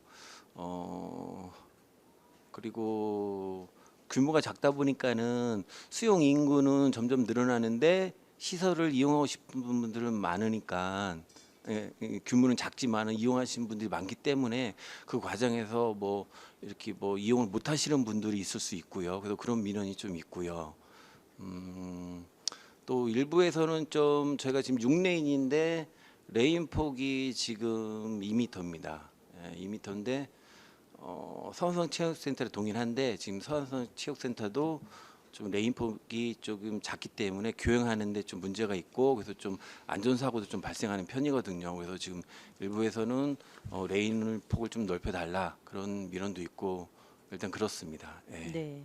그리고 규모가 작다 보니까는 수용 인구는 점점 늘어나는데 시설을 이용하고 싶은 분들은 많으니까 규모는 작지만은 이용하시는 분들이 많기 때문에 그 과정에서 뭐 이렇게 뭐 이용을 못 하시는 분들이 있을 수 있고요. 그래서 그런 민원이 좀 있고요. 또 일부에서는 좀 저희가 지금 6레인인데 레인 폭이 지금 2m입니다. 2m인데 서안성체육센터를 동일한데 지금 서안성체육센터도 좀 레인폭이 조금 작기 때문에 교행하는데 좀 문제가 있고 그래서 좀 안전사고도 좀 발생하는 편이거든요. 그래서 지금 일부에서는 레인 폭을 좀 넓혀달라 그런 민원도 있고 일단 그렇습니다. 네.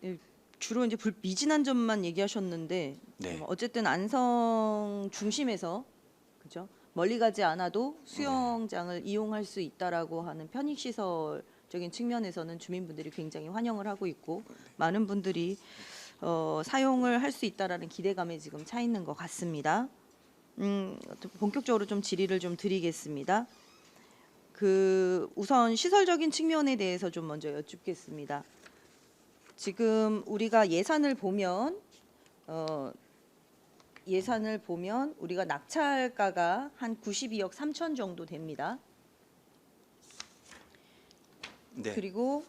네, 주로 이제 미진한 점만 얘기하셨는데 네. 어쨌든 안성 중심에서 그죠? 멀리 가지 않아도 수영장을 이용할 수 있다라고 하는 편익 시설적인 측면에서는 주민분들이 굉장히 환영을 하고 있고 많은 분들이 사용을 할 수 있다라는 기대감에 지금 차 있는 것 같습니다. 본격적으로 좀 질의를 좀 드리겠습니다. 우선 시설적인 측면에 대해서 좀 먼저 여쭙겠습니다. 지금 우리가 예산을 보면 우리가 낙찰가가 한 92억 3천 정도 됩니다. 네. 그리고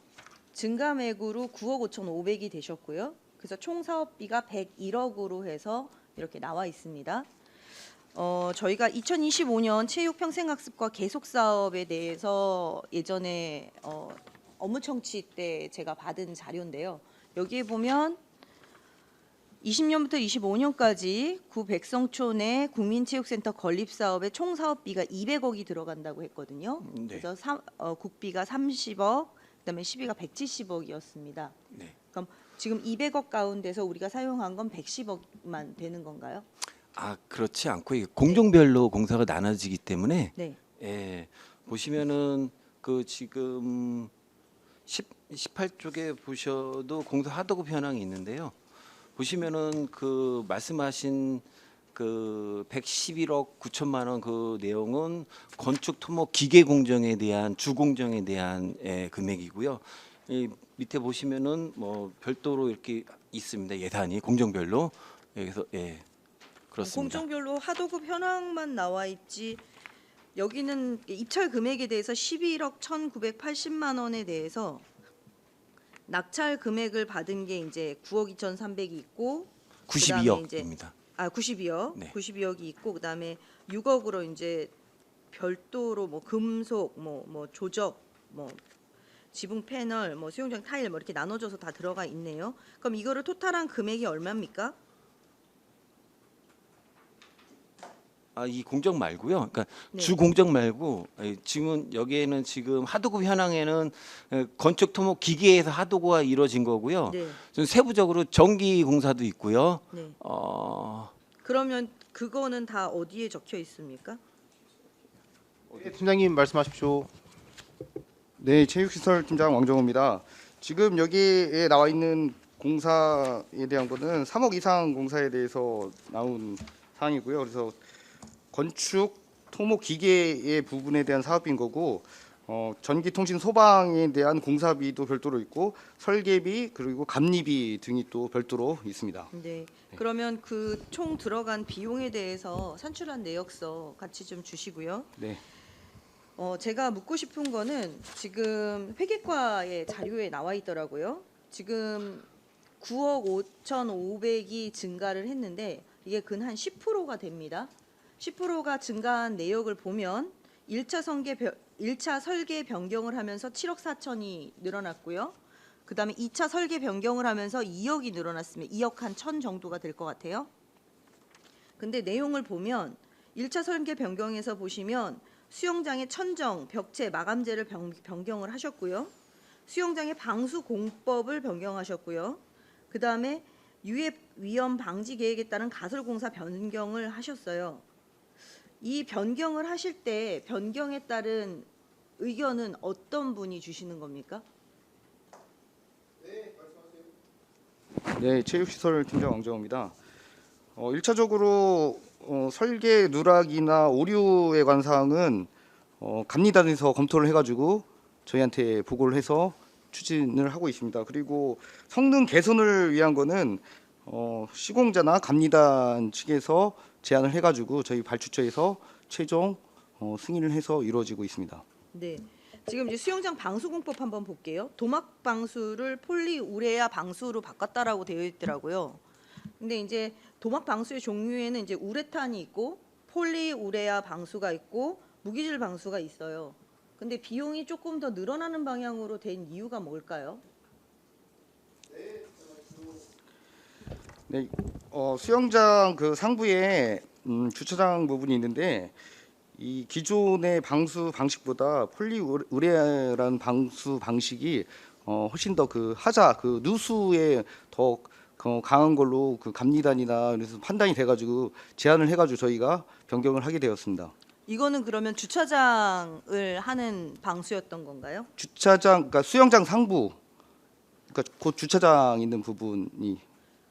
증가매구로 9억 5천 5백이 되셨고요. 그래서 총 사업비가 101억으로 해서 이렇게 나와 있습니다. 저희가 2025년 체육평생학습과 계속 사업에 대해서 예전에 업무 청취 때 제가 받은 자료인데요. 여기에 보면 20년부터 25년까지 구 백성촌의 국민체육센터 건립 사업에 총 사업비가 200억이 들어간다고 했거든요. 네. 그래서 국비가 30억, 그다음에 시비가 170억이었습니다. 네. 그럼 지금 200억 가운데서 우리가 사용한 건 110억만 되는 건가요? 그렇지 않고 이게 공종별로 공사가 나눠지기 때문에 네. 보시면은 그 지금 18쪽에 보셔도 공사 하도급 현황이 있는데요. 보시면은 그 말씀하신 그 111억 9천만 원 그 내용은 건축 토목 기계 공정에 대한 주공정에 대한 금액이고요. 이 밑에 보시면은 뭐 별도로 이렇게 있습니다. 예산이 공정별로. 그래서 그렇습니다. 공정별로 하도급 현황만 나와 있지 여기는 입찰 금액에 대해서 11억 1,980만 원에 대해서 낙찰 금액을 받은 게 이제 9억 2,300이 있고 그다음에 이제 92억입니다. 92억, 네. 92억이 있고 그다음에 6억으로 이제 별도로 뭐 금속, 뭐 조적, 뭐 지붕 패널, 뭐 수영장 타일 뭐 이렇게 나눠져서 다 들어가 있네요. 그럼 이거를 토탈한 금액이 얼마입니까? 이 공정 말고요. 그러니까 네. 주 공정 말고 지금 여기에는 지금 하도급 현황에는 건축 토목 기계에서 하도급가 이루어진 거고요. 네. 좀 세부적으로 전기 공사도 있고요. 네. 그러면 그거는 다 어디에 적혀 있습니까? 팀장님 말씀하십시오. 네, 체육시설팀장 왕정호입니다. 지금 여기에 나와 있는 공사에 대한 거는 3억 이상 공사에 대해서 나온 사항이고요. 그래서 건축, 토목, 기계의 부분에 대한 사업인 거고 전기, 통신, 소방에 대한 공사비도 별도로 있고 설계비 그리고 감리비 등이 또 별도로 있습니다. 네. 그러면 그 총 들어간 비용에 대해서 산출한 내역서 같이 좀 주시고요. 네. 제가 묻고 싶은 거는 지금 회계과의 자료에 나와 있더라고요. 지금 9억 5,500이 증가를 했는데 이게 근 한 10%가 됩니다. 10%가 증가한 내역을 보면 1차 설계 변경을 하면서 7억 4천이 늘어났고요. 그다음에 2차 설계 변경을 하면서 2억이 늘어났으면 2억 한 1천 정도가 될 것 같아요. 근데 내용을 보면 1차 설계 변경에서 보시면 수영장의 천정, 벽체, 마감재를 변경을 하셨고요. 수영장의 방수 공법을 변경하셨고요. 그다음에 유해 위험 방지 계획에 따른 가설 공사 변경을 하셨어요. 이 변경을 하실 때 변경에 따른 의견은 어떤 분이 주시는 겁니까? 네, 체육시설팀장 왕정호입니다. 1차적으로 설계 누락이나 오류에 관한 사항은 감리단에서 검토를 해가지고 저희한테 보고를 해서 추진을 하고 있습니다. 그리고 성능 개선을 위한 거는 시공자나 감리단 측에서 제안을 해가지고 저희 발주처에서 최종 승인을 해서 이루어지고 있습니다. 네. 지금 이제 수영장 방수 공법 한번 볼게요. 도막 방수를 폴리우레아 방수로 바꿨다라고 되어 있더라고요. 근데 이제 도막 방수의 종류에는 이제 우레탄이 있고 폴리우레아 방수가 있고 무기질 방수가 있어요. 근데 비용이 조금 더 늘어나는 방향으로 된 이유가 뭘까요? 네, 수영장 그 상부에 주차장 부분이 있는데 이 기존의 방수 방식보다 폴리우레아라는 방수 방식이 훨씬 더 그 하자 그 누수에 더 강한 걸로 그 감리단이나 그래서 판단이 돼가지고 제안을 해가지고 저희가 변경을 하게 되었습니다. 이거는 그러면 주차장을 하는 방수였던 건가요? 주차장, 그러니까 수영장 상부, 그러니까 곧 주차장 있는 부분이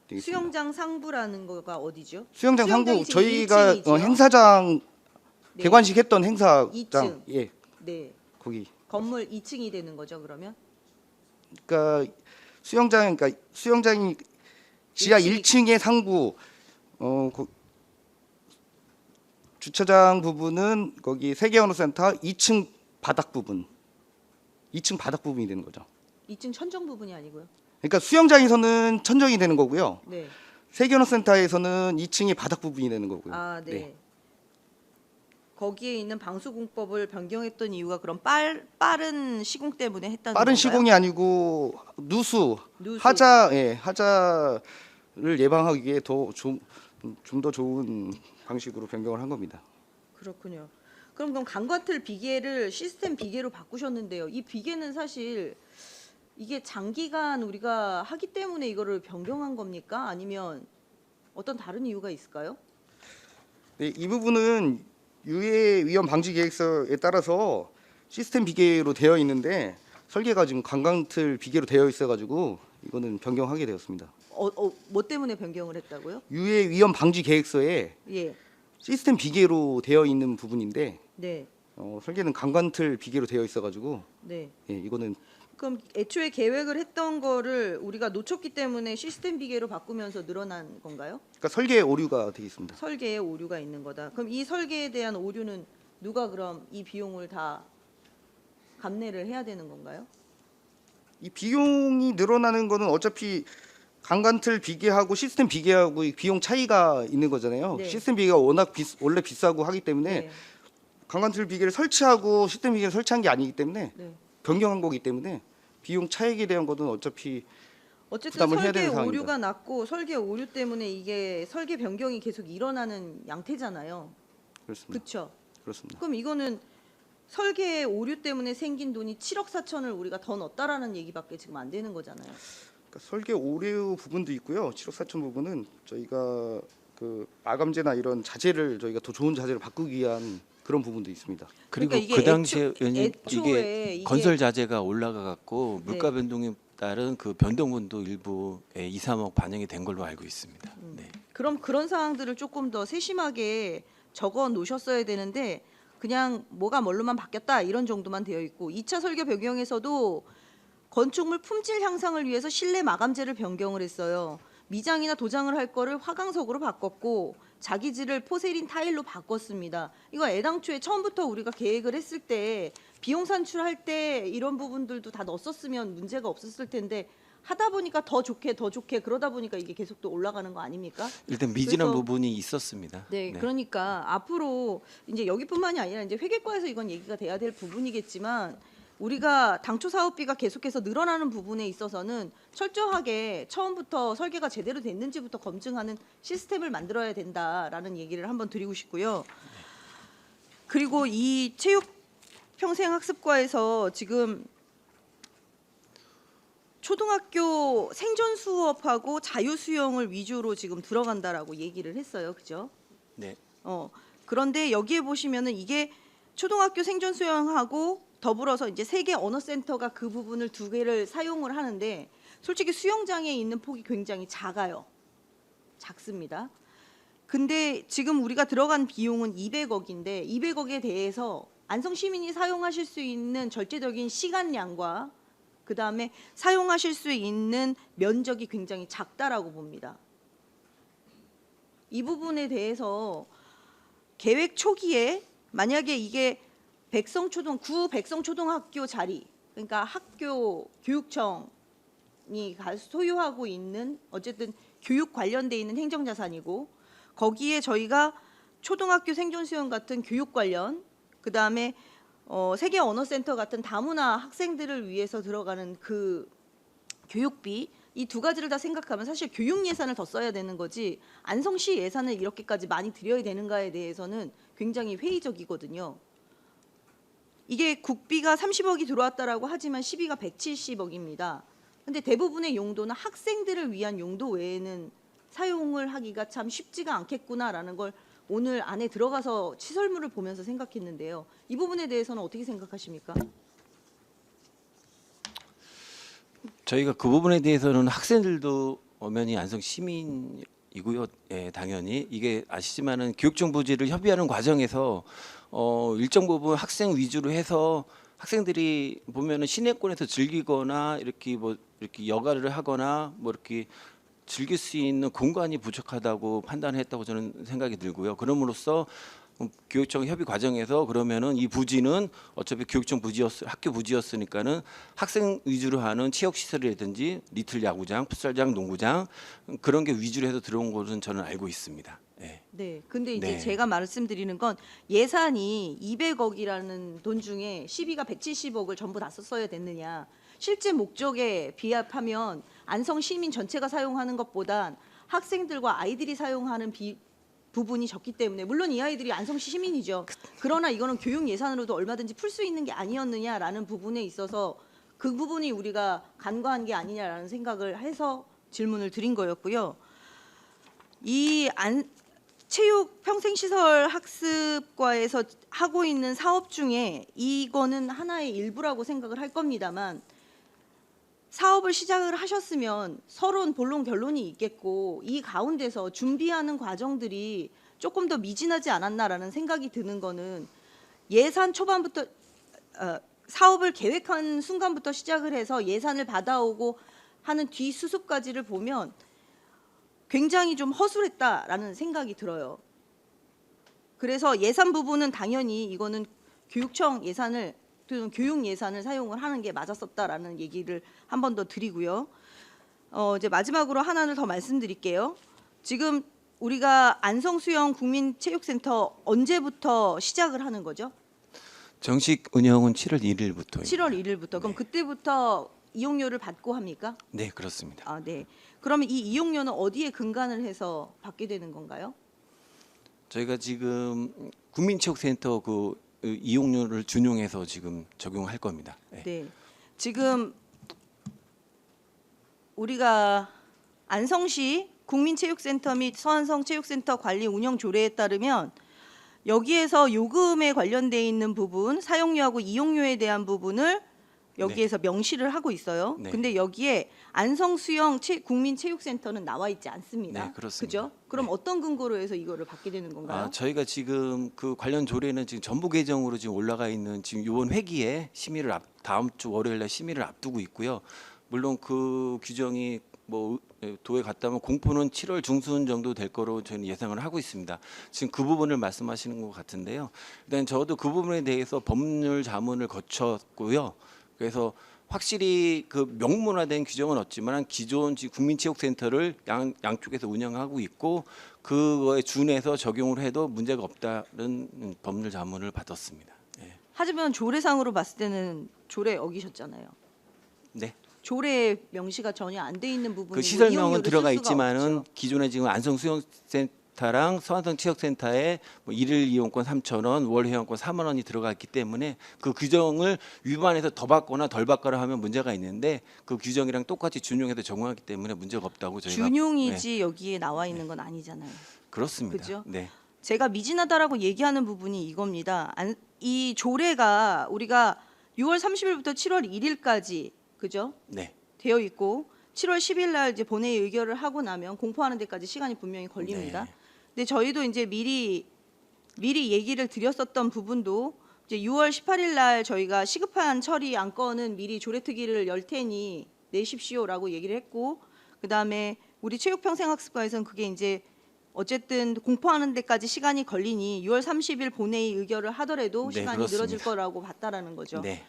되겠습니다. 수영장 상부라는 거가 어디죠? 수영장 상부 수영장이 지금 저희가 1층이지요? 행사장 네. 개관식 했던 행사장 2층. 예 네. 거기 건물 2층이 되는 거죠, 그러면? 그러니까 수영장이 지하 1층. 1층의 상부 주차장 부분은 거기 세계언어센터 2층 바닥 부분 2층 바닥 부분이 되는 거죠. 2층 천정 부분이 아니고요. 그러니까 수영장에서는 천정이 되는 거고요. 네. 세계언어센터에서는 2층이 바닥 부분이 되는 거고요. 아, 네. 네. 거기에 있는 방수공법을 변경했던 이유가 그럼 빠른 시공 때문에 했다는 빠른 건가요? 시공이 아니고 누수, 누수. 하자를 예방하기 위해 좀 더 좋은 방식으로 변경을 한 겁니다. 그렇군요. 그럼 강과틀 비계를 시스템 비계로 바꾸셨는데요. 이 비계는 사실 이게 장기간 우리가 하기 때문에 이거를 변경한 겁니까? 아니면 어떤 다른 이유가 있을까요? 네, 이 부분은 유해 위험 방지 계획서에 따라서 시스템 비계로 되어 있는데 설계가 지금 관광틀 비계로 되어 있어가지고 이거는 변경하게 되었습니다. 뭐 때문에 변경을 했다고요? 유해 위험 방지 계획서에 예. 시스템 비계로 되어 있는 부분인데 네. 설계는 관광틀 비계로 되어 있어가지고 네. 예, 이거는 그럼 애초에 계획을 했던 거를 우리가 놓쳤기 때문에 시스템 비계로 바꾸면서 늘어난 건가요? 그러니까 설계 오류가 되어 있습니다. 설계에 오류가 있는 거다. 그럼 이 설계에 대한 오류는 누가 그럼 이 비용을 다 감내를 해야 되는 건가요? 이 비용이 늘어나는 거는 어차피 관광틀 비계하고 시스템 비계하고 이 비용 차이가 있는 거잖아요. 네. 시스템 비계가 워낙 원래 비싸고 하기 때문에 네. 관광틀 비계를 설치하고 시스템 비계를 설치한 게 아니기 때문에 네. 변경한 거기 때문에 비용 차익에 대한 것은 어차피 어쨌든 부담을 해야 설계 되는 상황입니다. 오류가 났고 설계 오류 때문에 이게 설계 변경이 계속 일어나는 양태잖아요. 그렇습니다. 그렇죠? 그렇습니다. 그럼 이거는 설계 오류 때문에 생긴 돈이 7억 4천을 우리가 더 넣었다라는 얘기밖에 지금 안 되는 거잖아요. 그러니까 설계 오류 부분도 있고요. 7억 4천 부분은 저희가 그 마감재나 이런 자재를 저희가 더 좋은 자재를 바꾸기 위한 그런 부분도 있습니다. 그리고 그러니까 이게 그 당시에 애초에 이게 건설 자재가 올라가 갖고 네. 물가 변동에 따른 그 변동분도 일부 2, 3억 반영이 된 걸로 알고 있습니다. 네. 그럼 그런 사항들을 조금 더 세심하게 적어 놓으셨어야 되는데 그냥 뭐가 뭘로만 바뀌었다 이런 정도만 되어 있고 2차 설계 변경에서도 건축물 품질 향상을 위해서 실내 마감재를 변경을 했어요. 미장이나 도장을 할 거를 화강석으로 바꿨고 자기질을 포세린 타일로 바꿨습니다. 이거 애당초에 처음부터 우리가 계획을 했을 때 비용 산출할 때 이런 부분들도 다 넣었었으면 문제가 없었을 텐데 하다 보니까 더 좋게 그러다 보니까 이게 계속 또 올라가는 거 아닙니까? 일단 미진한 그래서- 부분이 있었습니다. 네, 그러니까 앞으로 이제 여기뿐만이 아니라 이제 회계과에서 이건 얘기가 돼야 될 부분이겠지만 우리가 당초 사업비가 계속해서 늘어나는 부분에 있어서는 철저하게 처음부터 설계가 제대로 됐는지부터 검증하는 시스템을 만들어야 된다라는 얘기를 한번 드리고 싶고요. 그리고 이 체육평생학습과에서 지금 초등학교 생존 수업하고 자유 수영을 위주로 지금 들어간다라고 얘기를 했어요. 그죠? 네. 그런데 여기에 보시면은 이게 초등학교 생존 수영하고 더불어서 이제 세계 언어 센터가 그 부분을 두 개를 사용을 하는데 솔직히 수영장에 있는 폭이 굉장히 작아요. 작습니다. 근데 지금 우리가 들어간 비용은 200억인데 200억에 대해서 안성 시민이 사용하실 수 있는 절대적인 시간량과 그다음에 사용하실 수 있는 면적이 굉장히 작다라고 봅니다. 이 부분에 대해서 계획 초기에 만약에 이게 구 백성초등학교 자리, 그러니까 학교 교육청이 소유하고 있는 어쨌든 교육 관련돼 있는 행정자산이고 거기에 저희가 초등학교 생존수영 같은 교육 관련, 그 다음에 세계 언어센터 같은 다문화 학생들을 위해서 들어가는 그 교육비 이 두 가지를 다 생각하면 사실 교육 예산을 더 써야 되는 거지 안성시 예산을 이렇게까지 많이 들여야 되는가에 대해서는 굉장히 회의적이거든요. 이게 국비가 30억이 들어왔다라고 하지만 시비가 170억입니다. 근데 대부분의 용도는 학생들을 위한 용도 외에는 사용을 하기가 참 쉽지가 않겠구나라는 걸 오늘 안에 들어가서 시설물을 보면서 생각했는데요. 이 부분에 대해서는 어떻게 생각하십니까? 저희가 그 부분에 대해서는 학생들도 엄연히 안성 시민이고요. 예, 당연히 이게 아시지만은 교육정보지를 협의하는 과정에서 일정 부분 학생 위주로 해서 학생들이 보면은 시내권에서 즐기거나 이렇게 여가를 하거나 뭐 이렇게 즐길 수 있는 공간이 부족하다고 판단했다고 저는 생각이 들고요. 그럼으로써 교육청 협의 과정에서 그러면은 이 부지는 어차피 교육청 학교 부지였으니까는 학생 위주로 하는 체육 시설이라든지 리틀 야구장, 풋살장, 농구장 그런 게 위주로 해서 들어온 것은 저는 알고 있습니다. 네. 네. 근데 이제 네. 제가 말씀드리는 건 예산이 200억이라는 돈 중에 시비가 170억을 전부 다 썼어야 됐느냐. 실제 목적에 비합하면 안성 시민 전체가 사용하는 것보단 학생들과 아이들이 사용하는 부분이 적기 때문에 물론 이 아이들이 안성시 시민이죠. 그러나 이거는 교육 예산으로도 얼마든지 풀 수 있는 게 아니었느냐라는 부분에 있어서 그 부분이 우리가 간과한 게 아니냐라는 생각을 해서 질문을 드린 거였고요. 체육 평생시설 학습과에서 하고 있는 사업 중에 이거는 하나의 일부라고 생각을 할 겁니다만 사업을 시작을 하셨으면 서론, 본론, 결론이 있겠고 이 가운데서 준비하는 과정들이 조금 더 미진하지 않았나라는 생각이 드는 거는 예산 초반부터 사업을 계획한 순간부터 시작을 해서 예산을 받아오고 하는 뒤수습까지를 보면 굉장히 좀 허술했다라는 생각이 들어요. 그래서 예산 부분은 당연히 이거는 교육청 예산을 또는 교육 예산을 사용을 하는 게 맞았었다라는 얘기를 한 번 더 드리고요. 이제 마지막으로 하나를 더 말씀드릴게요. 지금 우리가 안성수영 국민체육센터 언제부터 시작을 하는 거죠? 정식 운영은 7월 1일부터입니다. 7월 1일부터. 그럼 네. 그때부터 이용료를 받고 합니까? 네, 그렇습니다. 아, 네. 그러면 이 이용료는 어디에 근간을 해서 받게 되는 건가요? 저희가 지금 국민체육센터 그 이용료를 준용해서 지금 적용할 겁니다. 네. 네. 지금 우리가 안성시 국민체육센터 및 서안성 체육센터 관리 운영 조례에 따르면 여기에서 요금에 관련돼 있는 부분, 사용료하고 이용료에 대한 부분을 여기에서 명시를 하고 있어요. 네. 근데 여기에 안성수영 국민체육센터는 나와 있지 않습니다. 네, 그렇습니다. 그죠? 그럼 네. 어떤 근거로 해서 이거를 받게 되는 건가요? 저희가 지금 그 관련 조례는 지금 전부 개정으로 지금 올라가 있는 지금 이번 회기에 심의를 다음 주 월요일에 심의를 앞두고 있고요. 물론 그 규정이 뭐 도에 갔다면 공포는 7월 중순 정도 될 거로 저희는 예상을 하고 있습니다. 지금 그 부분을 말씀하시는 것 같은데요. 일단 저도 그 부분에 대해서 법률 자문을 거쳤고요. 그래서 확실히 그 명문화된 규정은 없지만 기존 국민체육센터를 양쪽에서 운영하고 있고 그거에 준해서 적용을 해도 문제가 없다는 법률 자문을 받았습니다. 네. 하지만 조례상으로 봤을 때는 조례 어기셨잖아요. 네. 조례 명시가 전혀 안 돼 있는 부분이 그 시설명은 이용료를 들어가 쓸 수가 있지만은 없죠. 기존에 지금 안성수영센터랑 서안성체육센터에 뭐 일일 이용권 3,000원, 월 회원권 4만 원이 들어가 있기 때문에 그 규정을 위반해서 더 받거나 덜 받거나 하면 문제가 있는데 그 규정이랑 똑같이 준용해서 적용하기 때문에 문제가 없다고 저희가 준용이지 여기에 나와 있는 건 아니잖아요. 그렇습니다. 그죠? 네. 제가 미진하다라고 얘기하는 부분이 이겁니다. 이 조례가 우리가 6월 30일부터 7월 1일까지 그죠? 네. 되어 있고 7월 10일 날 이제 본회의 의결을 하고 나면 공포하는 데까지 시간이 분명히 걸립니다. 네. 근데 저희도 이제 미리 얘기를 드렸었던 부분도 이제 6월 18일 날 저희가 시급한 처리 안건은 미리 조례특위를 열 테니 내십시오라고 얘기를 했고 그다음에 우리 체육평생학습과에서는 그게 이제 어쨌든 공포하는 데까지 시간이 걸리니 6월 30일 본회의 의결을 하더라도 네, 시간이 그렇습니다. 늘어질 거라고 봤다라는 거죠. 네.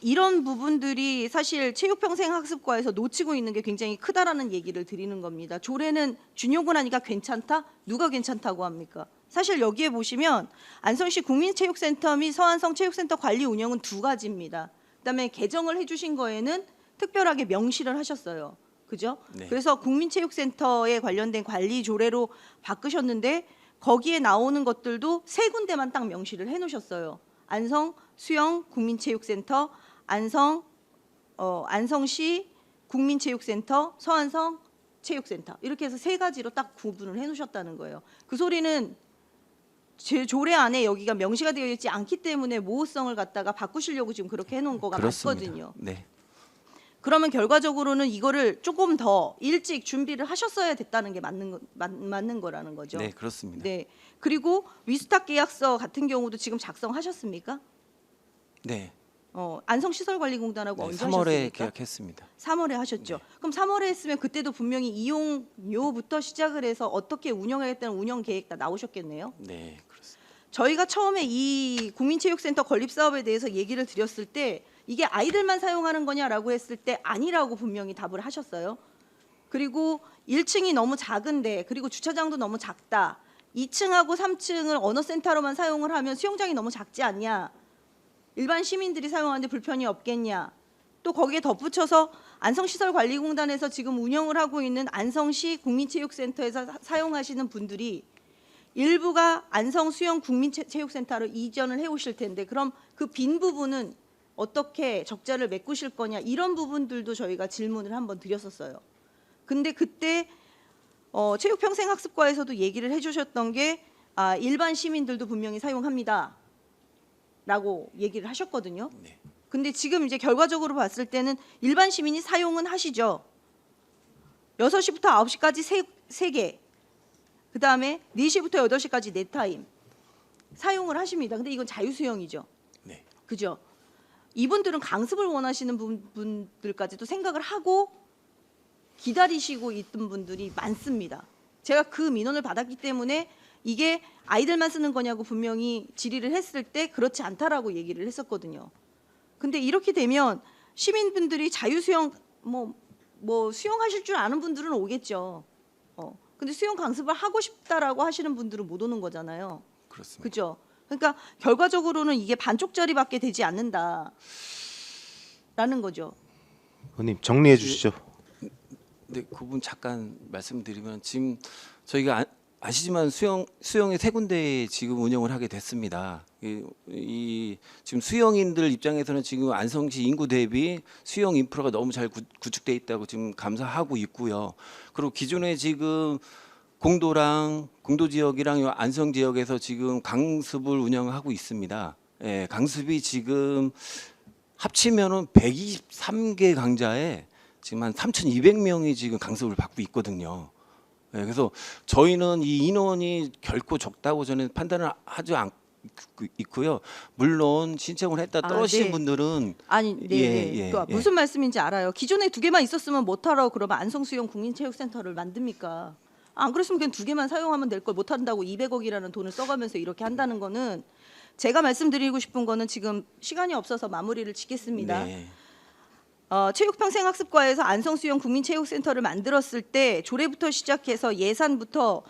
이런 부분들이 사실 체육평생학습과에서 놓치고 있는 게 굉장히 크다라는 얘기를 드리는 겁니다. 조례는 준용을 하니까 괜찮다? 누가 괜찮다고 합니까? 사실 여기에 보시면 안성시 국민체육센터 및 서안성 체육센터 관리 운영은 두 가지입니다. 그다음에 개정을 해주신 거에는 특별하게 명시를 하셨어요. 그죠? 네. 그래서 국민체육센터에 관련된 관리 조례로 바꾸셨는데 거기에 나오는 것들도 세 군데만 딱 명시를 해놓으셨어요. 안성 수영 국민체육센터, 안성시 국민체육센터, 서안성 체육센터 이렇게 해서 세 가지로 딱 구분을 해놓으셨다는 거예요. 그 소리는 제 조례 안에 여기가 명시가 되어 있지 않기 때문에 모호성을 갖다가 바꾸시려고 지금 그렇게 해놓은 거가 그렇습니다. 맞거든요. 네. 그러면 결과적으로는 이거를 조금 더 일찍 준비를 하셨어야 됐다는 게 맞는 거라는 거죠. 네, 그렇습니다. 네. 그리고 위스탁 계약서 같은 경우도 지금 작성하셨습니까? 네. 안성시설관리공단하고 네, 언제 3월에 하셨습니까? 계약했습니다. 3월에 하셨죠. 그럼 3월에 했으면 그때도 분명히 이용료부터 시작을 해서 어떻게 운영하겠다는 운영 계획 다 나오셨겠네요. 네, 그렇습니다. 저희가 처음에 이 국민체육센터 건립 사업에 대해서 얘기를 드렸을 때 이게 아이들만 사용하는 거냐라고 했을 때 아니라고 분명히 답을 하셨어요. 그리고 1층이 너무 작은데 그리고 주차장도 너무 작다. 2층하고 3층을 언어센터로만 사용을 하면 수영장이 너무 작지 않냐. 일반 시민들이 사용하는데 불편이 없겠냐. 또 거기에 덧붙여서 안성시설관리공단에서 지금 운영을 하고 있는 안성시 국민체육센터에서 사용하시는 분들이 일부가 안성수영 국민체육센터로 이전을 해오실 텐데 그럼 그 빈 부분은 어떻게 적자를 메꾸실 거냐 이런 부분들도 저희가 질문을 한번 드렸었어요. 근데 그때 체육평생학습과에서도 얘기를 해주셨던 게 일반 시민들도 분명히 사용합니다라고 얘기를 하셨거든요. 네. 근데 지금 이제 결과적으로 봤을 때는 일반 시민이 사용은 하시죠. 6시부터 9시까지 3개, 그 다음에 4시부터 8시까지 4타임 사용을 하십니다. 근데 이건 자유수영이죠. 네. 그죠? 이분들은 강습을 원하시는 분들까지도 생각을 하고 기다리시고 있던 분들이 많습니다. 제가 그 민원을 받았기 때문에 이게 아이들만 쓰는 거냐고 분명히 질의를 했을 때 그렇지 않다라고 얘기를 했었거든요. 근데 이렇게 되면 시민분들이 자유수영 뭐 수영하실 줄 아는 분들은 오겠죠. 근데 수영 강습을 하고 싶다라고 하시는 분들은 못 오는 거잖아요. 그렇습니다. 그죠? 그러니까 결과적으로는 이게 반쪽짜리밖에 되지 않는다라는 거죠. 의원님 정리해 주시죠. 네, 그 부분 잠깐 말씀드리면 지금 저희가 아시지만 수영의 3군데 지금 운영을 하게 됐습니다. 지금 수영인들 입장에서는 지금 안성시 인구 대비 수영 인프라가 너무 잘 구축돼 있다고 지금 감사하고 있고요. 그리고 기존에 지금 공도 지역이랑 요 안성 지역에서 지금 강습을 운영하고 있습니다. 예, 강습이 지금 합치면은 123개 강좌에 지금 한 3,200명이 지금 강습을 받고 있거든요. 네, 그래서 저희는 이 인원이 결코 적다고 저는 판단을 하지 않고 있고요. 물론 신청을 했다 떨어지신 네. 분들은 아니, 네. 그러니까 예. 무슨 말씀인지 알아요. 기존에 2개만 있었으면 못하라고 그러면 안성수영 국민체육센터를 만듭니까? 안 그랬으면 그냥 2개만 사용하면 될 걸 못한다고 200억이라는 돈을 써가면서 이렇게 한다는 거는 제가 말씀드리고 싶은 거는 지금 시간이 없어서 마무리를 짓겠습니다. 네. 체육평생학습과에서 안성수영 국민체육센터를 만들었을 때 조례부터 시작해서 예산부터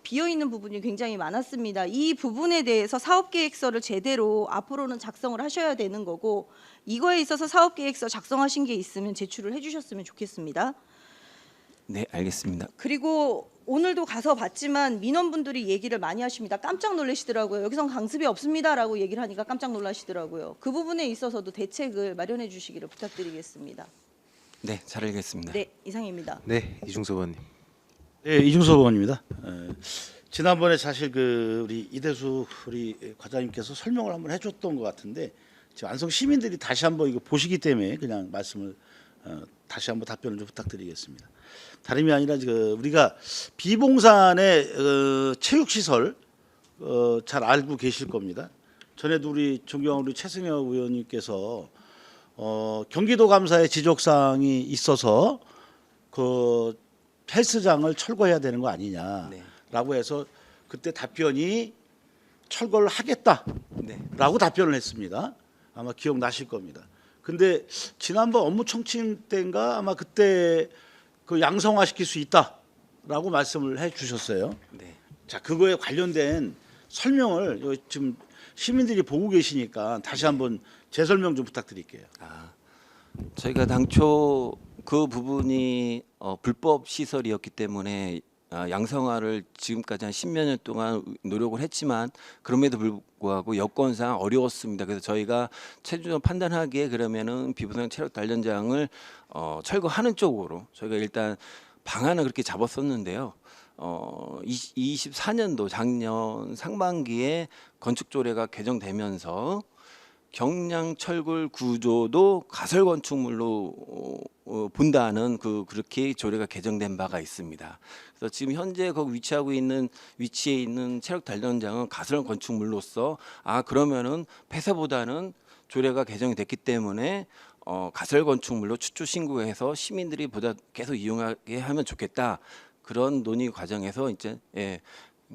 비어있는 부분이 굉장히 많았습니다. 이 부분에 대해서 사업계획서를 제대로 앞으로는 작성을 하셔야 되는 거고 이거에 있어서 사업계획서 작성하신 게 있으면 제출을 해주셨으면 좋겠습니다. 네, 알겠습니다. 그리고 오늘도 가서 봤지만 민원분들이 얘기를 많이 하십니다. 깜짝 놀라시더라고요. 여기선 강습이 없습니다라고 얘기를 하니까 깜짝 놀라시더라고요. 그 부분에 있어서도 대책을 마련해 주시기를 부탁드리겠습니다. 네, 잘 알겠습니다. 네, 이상입니다. 네, 이중섭 의원님. 네, 이중섭 의원입니다. 지난번에 사실 우리 이대수 우리 과장님께서 설명을 한번 해줬던 것 같은데 지금 안성 시민들이 다시 한번 이거 보시기 때문에 그냥 말씀을 다시 한번 답변을 좀 부탁드리겠습니다. 다름이 아니라 우리가 비봉산의 체육시설 잘 알고 계실 겁니다. 전에도 우리 존경하는 우리 최승혁 의원님께서 경기도 감사의 지적사항이 있어서 그 헬스장을 철거해야 되는 거 아니냐라고 해서 그때 답변이 철거를 하겠다라고 네. 답변을 했습니다. 아마 기억나실 겁니다. 근데 지난번 업무 청취 때인가 아마 그때 그 양성화시킬 수 있다라고 말씀을 해주셨어요. 네. 자, 그거에 관련된 설명을 지금 시민들이 보고 계시니까 다시 한번 재설명 좀 부탁드릴게요. 저희가 당초 그 부분이 불법 시설이었기 때문에 양성화를 지금까지 한 10여 년 동안 노력을 했지만 그럼에도 불구하고 여건상 어려웠습니다. 그래서 저희가 최종적으로 판단하기에 그러면은 비부상 체력 단련장을 철거하는 쪽으로 저희가 일단 방안을 그렇게 잡았었는데요. 24년도 작년 상반기에 건축조례가 개정되면서 경량철골 구조도 가설 건축물로 본다는 그렇게 조례가 개정된 바가 있습니다. 그래서 지금 현재 거기 위치에 있는 체력 단련장은 가설 건축물로서 그러면은 폐쇄보다는 조례가 개정이 됐기 때문에 가설 건축물로 추초 신고해서 시민들이 보다 계속 이용하게 하면 좋겠다. 그런 논의 과정에서 이제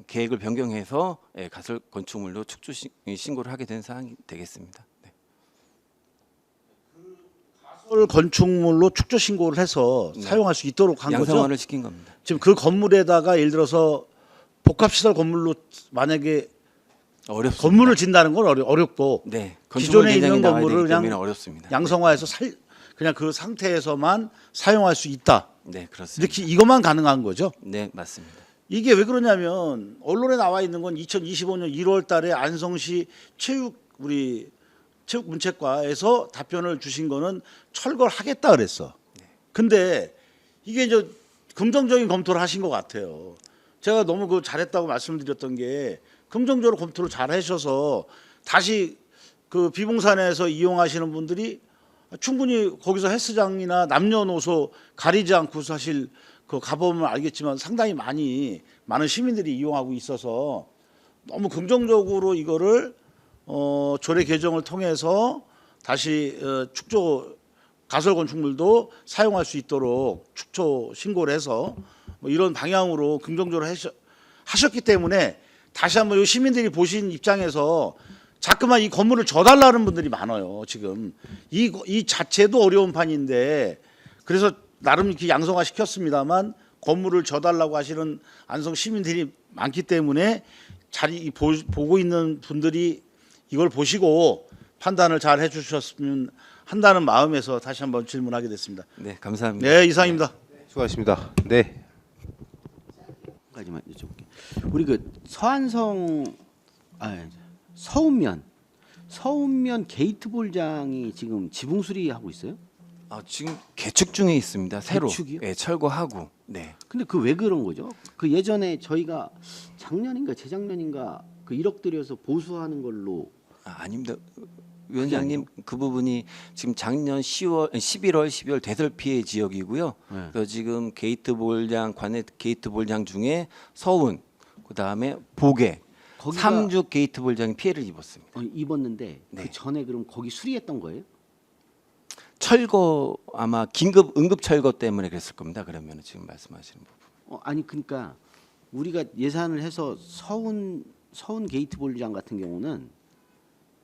계획을 변경해서 가설 건축물로 축조 신고를 하게 된 사항이 되겠습니다. 네. 가설 건축물로 축조 신고를 해서 네. 사용할 수 있도록 한 거죠. 양성화를 시킨 겁니다. 지금 그 건물에다가 예를 들어서 복합시설 건물로 만약에 어렵습니다. 건물을 짓는다는 건 어렵고 네. 기존에 있는 건물을 건물을 그냥 그냥 어렵습니다. 양성화해서 그냥 그 상태에서만 사용할 수 있다. 네, 그렇습니다. 이렇게 이것만 가능한 거죠. 네, 맞습니다. 이게 왜 그러냐면 언론에 나와 있는 건 2025년 1월 달에 안성시 체육문체과에서 답변을 주신 거는 철거를 하겠다 그랬어. 근데 이게 이제 긍정적인 검토를 하신 것 같아요. 제가 너무 그 잘했다고 말씀드렸던 게 긍정적으로 검토를 잘 하셔서 다시 그 비봉산에서 이용하시는 분들이 충분히 거기서 헬스장이나 남녀노소 가리지 않고 사실 그 가보면 알겠지만 상당히 많은 시민들이 이용하고 있어서 너무 긍정적으로 이거를 조례 개정을 통해서 다시 축조 가설 건축물도 사용할 수 있도록 축조 신고를 해서 뭐 이런 방향으로 긍정적으로 하셨기 때문에 다시 한번 이 시민들이 보신 입장에서 자꾸만 이 건물을 줘달라는 분들이 많아요. 지금 이 자체도 어려운 판인데 그래서 나름 이렇게 양성화 시켰습니다만 건물을 줘달라고 하시는 안성 시민들이 많기 때문에 보고 있는 분들이 이걸 보시고 판단을 잘 해주셨으면 한다는 마음에서 다시 한번 질문하게 됐습니다. 네, 감사합니다. 네, 이상입니다. 수고하셨습니다. 네. 까지만 여쭤볼게요. 우리 그 서운면 게이트 볼장이 지금 지붕 수리하고 있어요? 지금 개축 중에 있습니다. 새로 개축이요? 예, 철거하고. 네. 근데 그 왜 그런 거죠? 그 예전에 저희가 작년인가 재작년인가 그 1억 들여서 보수하는 걸로 아닙니다. 위원장님 그 부분이 지금 작년 11월, 12월 대설 피해 지역이고요. 네. 그래서 지금 게이트 볼장 관내 게이트 볼장 중에 서운, 그다음에 보계, 거기가- 3주 게이트 볼장이 피해를 입었습니다. 입었는데 네. 그 전에 그럼 거기 수리했던 거예요? 철거 아마 긴급 응급 철거 때문에 그랬을 겁니다. 그러면 지금 말씀하시는 부분. 아니 그러니까 우리가 예산을 해서 서운 게이트 볼장 같은 경우는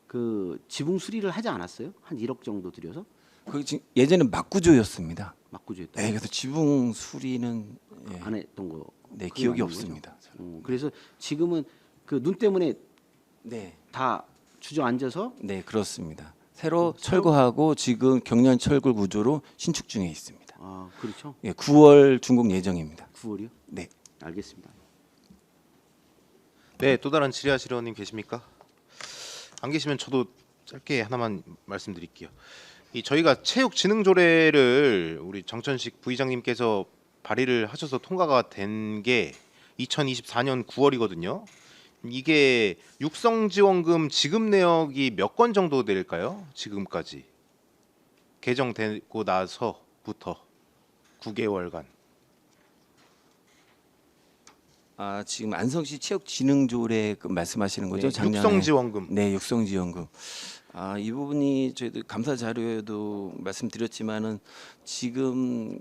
그 지붕 수리를 하지 않았어요? 한 1억 정도 들여서 그 지금 예전에 막구조였습니다. 막구조였다. 네, 그래서 지붕 수리는 예, 안 했던 거. 네, 그게 기억이 맞는 거죠? 없습니다. 그래서 지금은 그 눈 때문에 네, 다 주저앉아서 네 그렇습니다. 새로 철거하고 지금 경련 철골 구조로 신축 중에 있습니다. 그렇죠. 예, 9월 준공 예정입니다. 9월이요? 네. 알겠습니다. 네, 또 다른 질의하실 의원님 계십니까? 안 계시면 저도 짧게 하나만 말씀드릴게요. 저희가 체육진흥조례를 우리 정천식 부의장님께서 발의를 하셔서 통과가 된 게 2024년 9월이거든요. 이게 육성지원금 지급 내역이 몇 건 정도 될까요? 지금까지 개정되고 나서부터 9개월간. 지금 안성시 체육진흥조례 그 말씀하시는 거죠? 네, 작년에. 육성지원금. 네, 육성지원금. 이 부분이 저희도 감사 자료에도 말씀드렸지만은 지금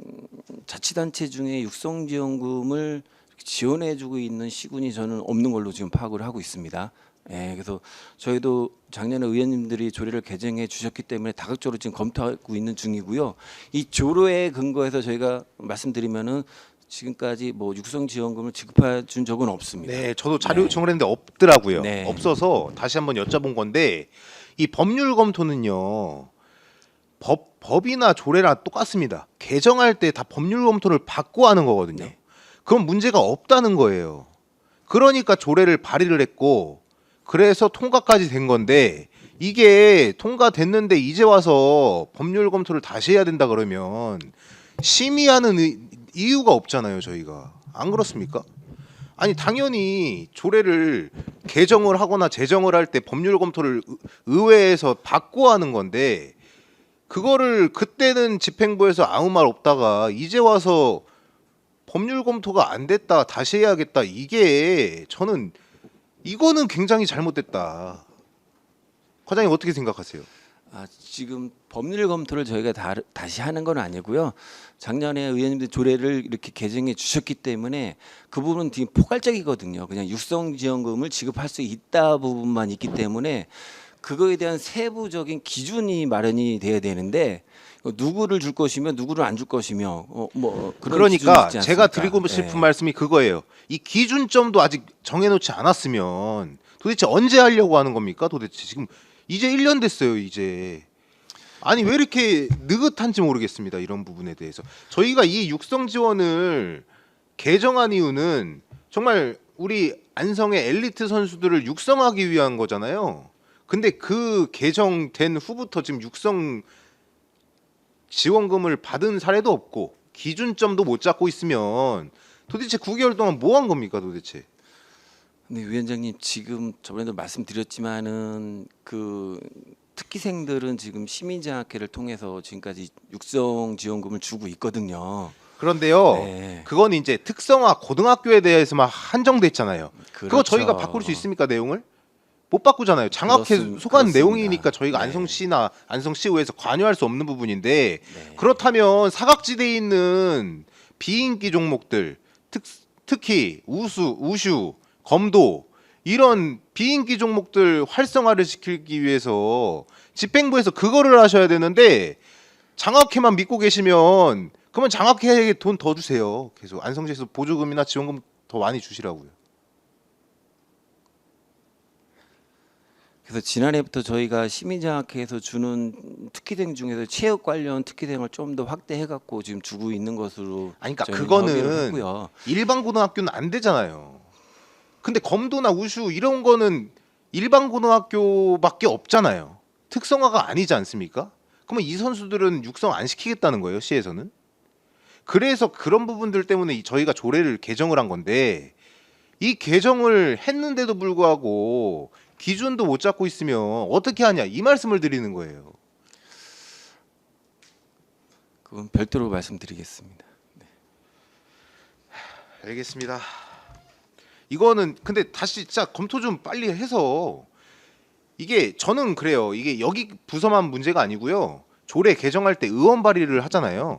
자치단체 중에 육성지원금을 지원해주고 있는 시군이 저는 없는 걸로 지금 파악을 하고 있습니다. 예, 그래서 저희도 작년에 의원님들이 조례를 개정해 주셨기 때문에 다각적으로 지금 검토하고 있는 중이고요. 이 조례에 근거해서 저희가 말씀드리면은 지금까지 뭐 육성 지원금을 지급해 준 적은 없습니다. 네, 저도 자료 네. 요청을 했는데 없더라고요. 네. 없어서 다시 한번 여쭤본 건데 이 법률 검토는요. 법이나 조례랑 똑같습니다. 개정할 때 다 법률 검토를 받고 하는 거거든요. 네. 그럼 문제가 없다는 거예요. 그러니까 조례를 발의를 했고 그래서 통과까지 된 건데 이게 통과됐는데 이제 와서 법률 검토를 다시 해야 된다 그러면 심의하는 이유가 없잖아요. 저희가 안 그렇습니까? 아니 당연히 조례를 개정을 하거나 제정을 할 때 법률 검토를 의회에서 받고 하는 건데 그거를 그때는 집행부에서 아무 말 없다가 이제 와서 법률 검토가 안 됐다 다시 해야겠다 이게 저는 이거는 굉장히 잘못됐다. 과장님 어떻게 생각하세요? 지금 법률 검토를 저희가 다시 하는 건 아니고요. 작년에 의원님들 조례를 이렇게 개정해 주셨기 때문에 그 부분은 되게 포괄적이거든요. 그냥 육성지원금을 지급할 수 있다 부분만 있기 때문에 그거에 대한 세부적인 기준이 마련이 돼야 되는데 누구를 줄 것이며 누구를 안 줄 것이며 뭐 그런 그러니까 기준이 있지 제가 않습니까? 드리고 싶은 네. 말씀이 그거예요. 이 기준점도 아직 정해놓지 않았으면 도대체 언제 하려고 하는 겁니까? 도대체 지금 이제 1년 됐어요. 이제 아니 왜 이렇게 느긋한지 모르겠습니다. 이런 부분에 대해서 저희가 이 육성 지원을 개정한 이유는 정말 우리 안성의 엘리트 선수들을 육성하기 위한 거잖아요. 근데 그 개정된 후부터 지금 육성 지원금을 받은 사례도 없고 기준점도 못 잡고 있으면 도대체 9개월 동안 뭐 한 겁니까 도대체? 근데 위원장님 지금 저번에도 말씀드렸지만은 그 특기생들은 지금 시민장학회를 통해서 지금까지 육성 지원금을 주고 있거든요. 그런데요. 네. 그건 이제 특성화 고등학교에 대해서만 한정됐잖아요. 그거 그렇죠. 저희가 바꿀 수 있습니까 내용을? 못 바꾸잖아요. 장학회 속한 그렇습니다. 내용이니까 저희가 네. 안성시나 안성시의회에서 관여할 수 없는 부분인데 네. 그렇다면 사각지대에 있는 비인기 종목들 특히 우슈, 검도 이런 비인기 종목들 활성화를 시키기 위해서 집행부에서 그거를 하셔야 되는데 장학회만 믿고 계시면 그러면 장학회에 돈 더 주세요. 계속 안성시에서 보조금이나 지원금 더 많이 주시라고요. 그래서 지난해부터 저희가 시민장학회에서 주는 특기생 중에서 체육 관련 특기생을 좀 더 확대해갖고 지금 주고 있는 것으로 아니 그러니까 저희는 그거는 협의를 했고요. 일반 고등학교는 안 되잖아요. 근데 검도나 우슈 이런 거는 일반 고등학교밖에 없잖아요. 특성화가 아니지 않습니까? 그러면 이 선수들은 육성 안 시키겠다는 거예요, 시에서는. 그래서 그런 부분들 때문에 저희가 조례를 개정을 한 건데 이 개정을 했는데도 불구하고 기준도 못 잡고 있으면 어떻게 하냐 이 말씀을 드리는 거예요. 그건 별도로 말씀드리겠습니다. 알겠습니다. 이거는 근데 다시 진짜 검토 좀 빨리 해서 이게 저는 그래요. 이게 여기 부서만 문제가 아니고요. 조례 개정할 때 의원 발의를 하잖아요.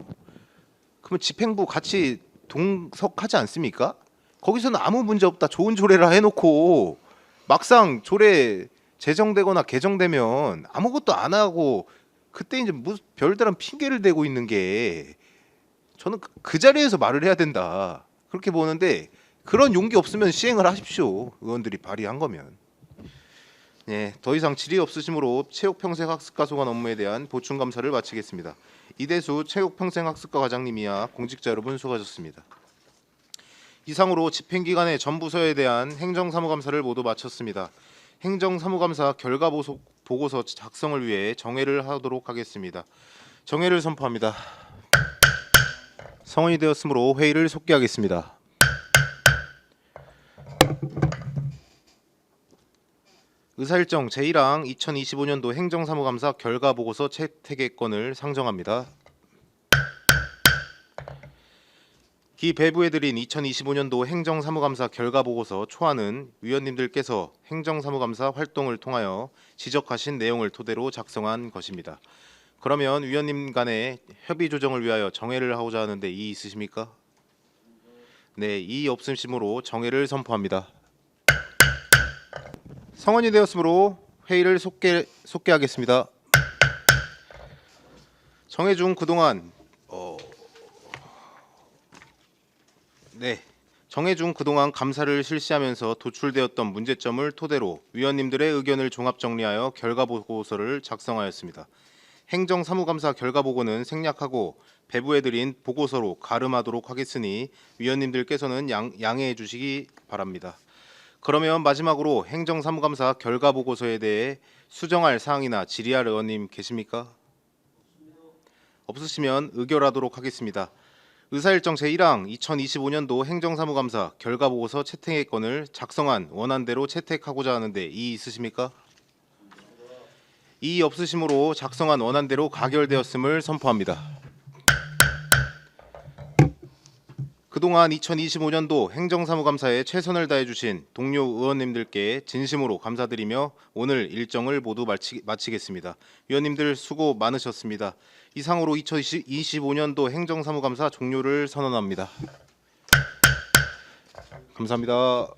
그러면 집행부 같이 동석하지 않습니까? 거기서는 아무 문제 없다. 좋은 조례라 해놓고 막상 조례 제정되거나 개정되면 아무것도 안 하고 그때 이제 무슨 별다른 핑계를 대고 있는 게 저는 그 자리에서 말을 해야 된다. 그렇게 보는데 그런 용기 없으면 시행을 하십시오. 의원들이 발의한 거면. 네, 더 이상 질의 없으시므로 체육평생학습과 소관 업무에 대한 보충 감사를 마치겠습니다. 이대수 체육평생학습과 과장님이야 공직자 여러분 수고하셨습니다. 이상으로 집행기관의 전 부서에 대한 행정사무감사를 모두 마쳤습니다. 행정사무감사 결과 보고서 작성을 위해 정회를 하도록 하겠습니다. 정회를 선포합니다. 성원이 되었으므로 회의를 속기하겠습니다. 의사일정 제1항 2025년도 행정사무감사 결과보고서 채택의 건을 상정합니다. 기 배부해드린 2025년도 행정사무감사 결과보고서 초안은 위원님들께서 행정사무감사 활동을 통하여 지적하신 내용을 토대로 작성한 것입니다. 그러면 위원님 간의 협의 조정을 위하여 정회를 하고자 하는데 이의 있으십니까? 네, 이의 없으시므로 정회를 선포합니다. 성원이 되었으므로 회의를 속개하겠습니다. 정회 중 그동안 정회 중 그동안 감사를 실시하면서 도출되었던 문제점을 토대로 위원님들의 의견을 종합 정리하여 결과 보고서를 작성하였습니다. 행정사무감사 결과 보고는 생략하고 배부해드린 보고서로 가름하도록 하겠으니 위원님들께서는 양해해 주시기 바랍니다. 그러면 마지막으로 행정사무감사 결과 보고서에 대해 수정할 사항이나 질의할 의원님 계십니까? 없으시면 의결하도록 하겠습니다. 의사일정 제1항 2025년도 행정사무감사 결과보고서 채택의 건을 작성한 원안대로 채택하고자 하는데 이의 있으십니까? 이의 없으시므로 작성한 원안대로 가결되었음을 선포합니다. 그동안 2025년도 행정사무감사에 최선을 다해주신 동료 의원님들께 진심으로 감사드리며 오늘 일정을 모두 마치겠습니다. 위원님들 수고 많으셨습니다. 이상으로 2025년도 행정사무감사 종료를 선언합니다. 감사합니다.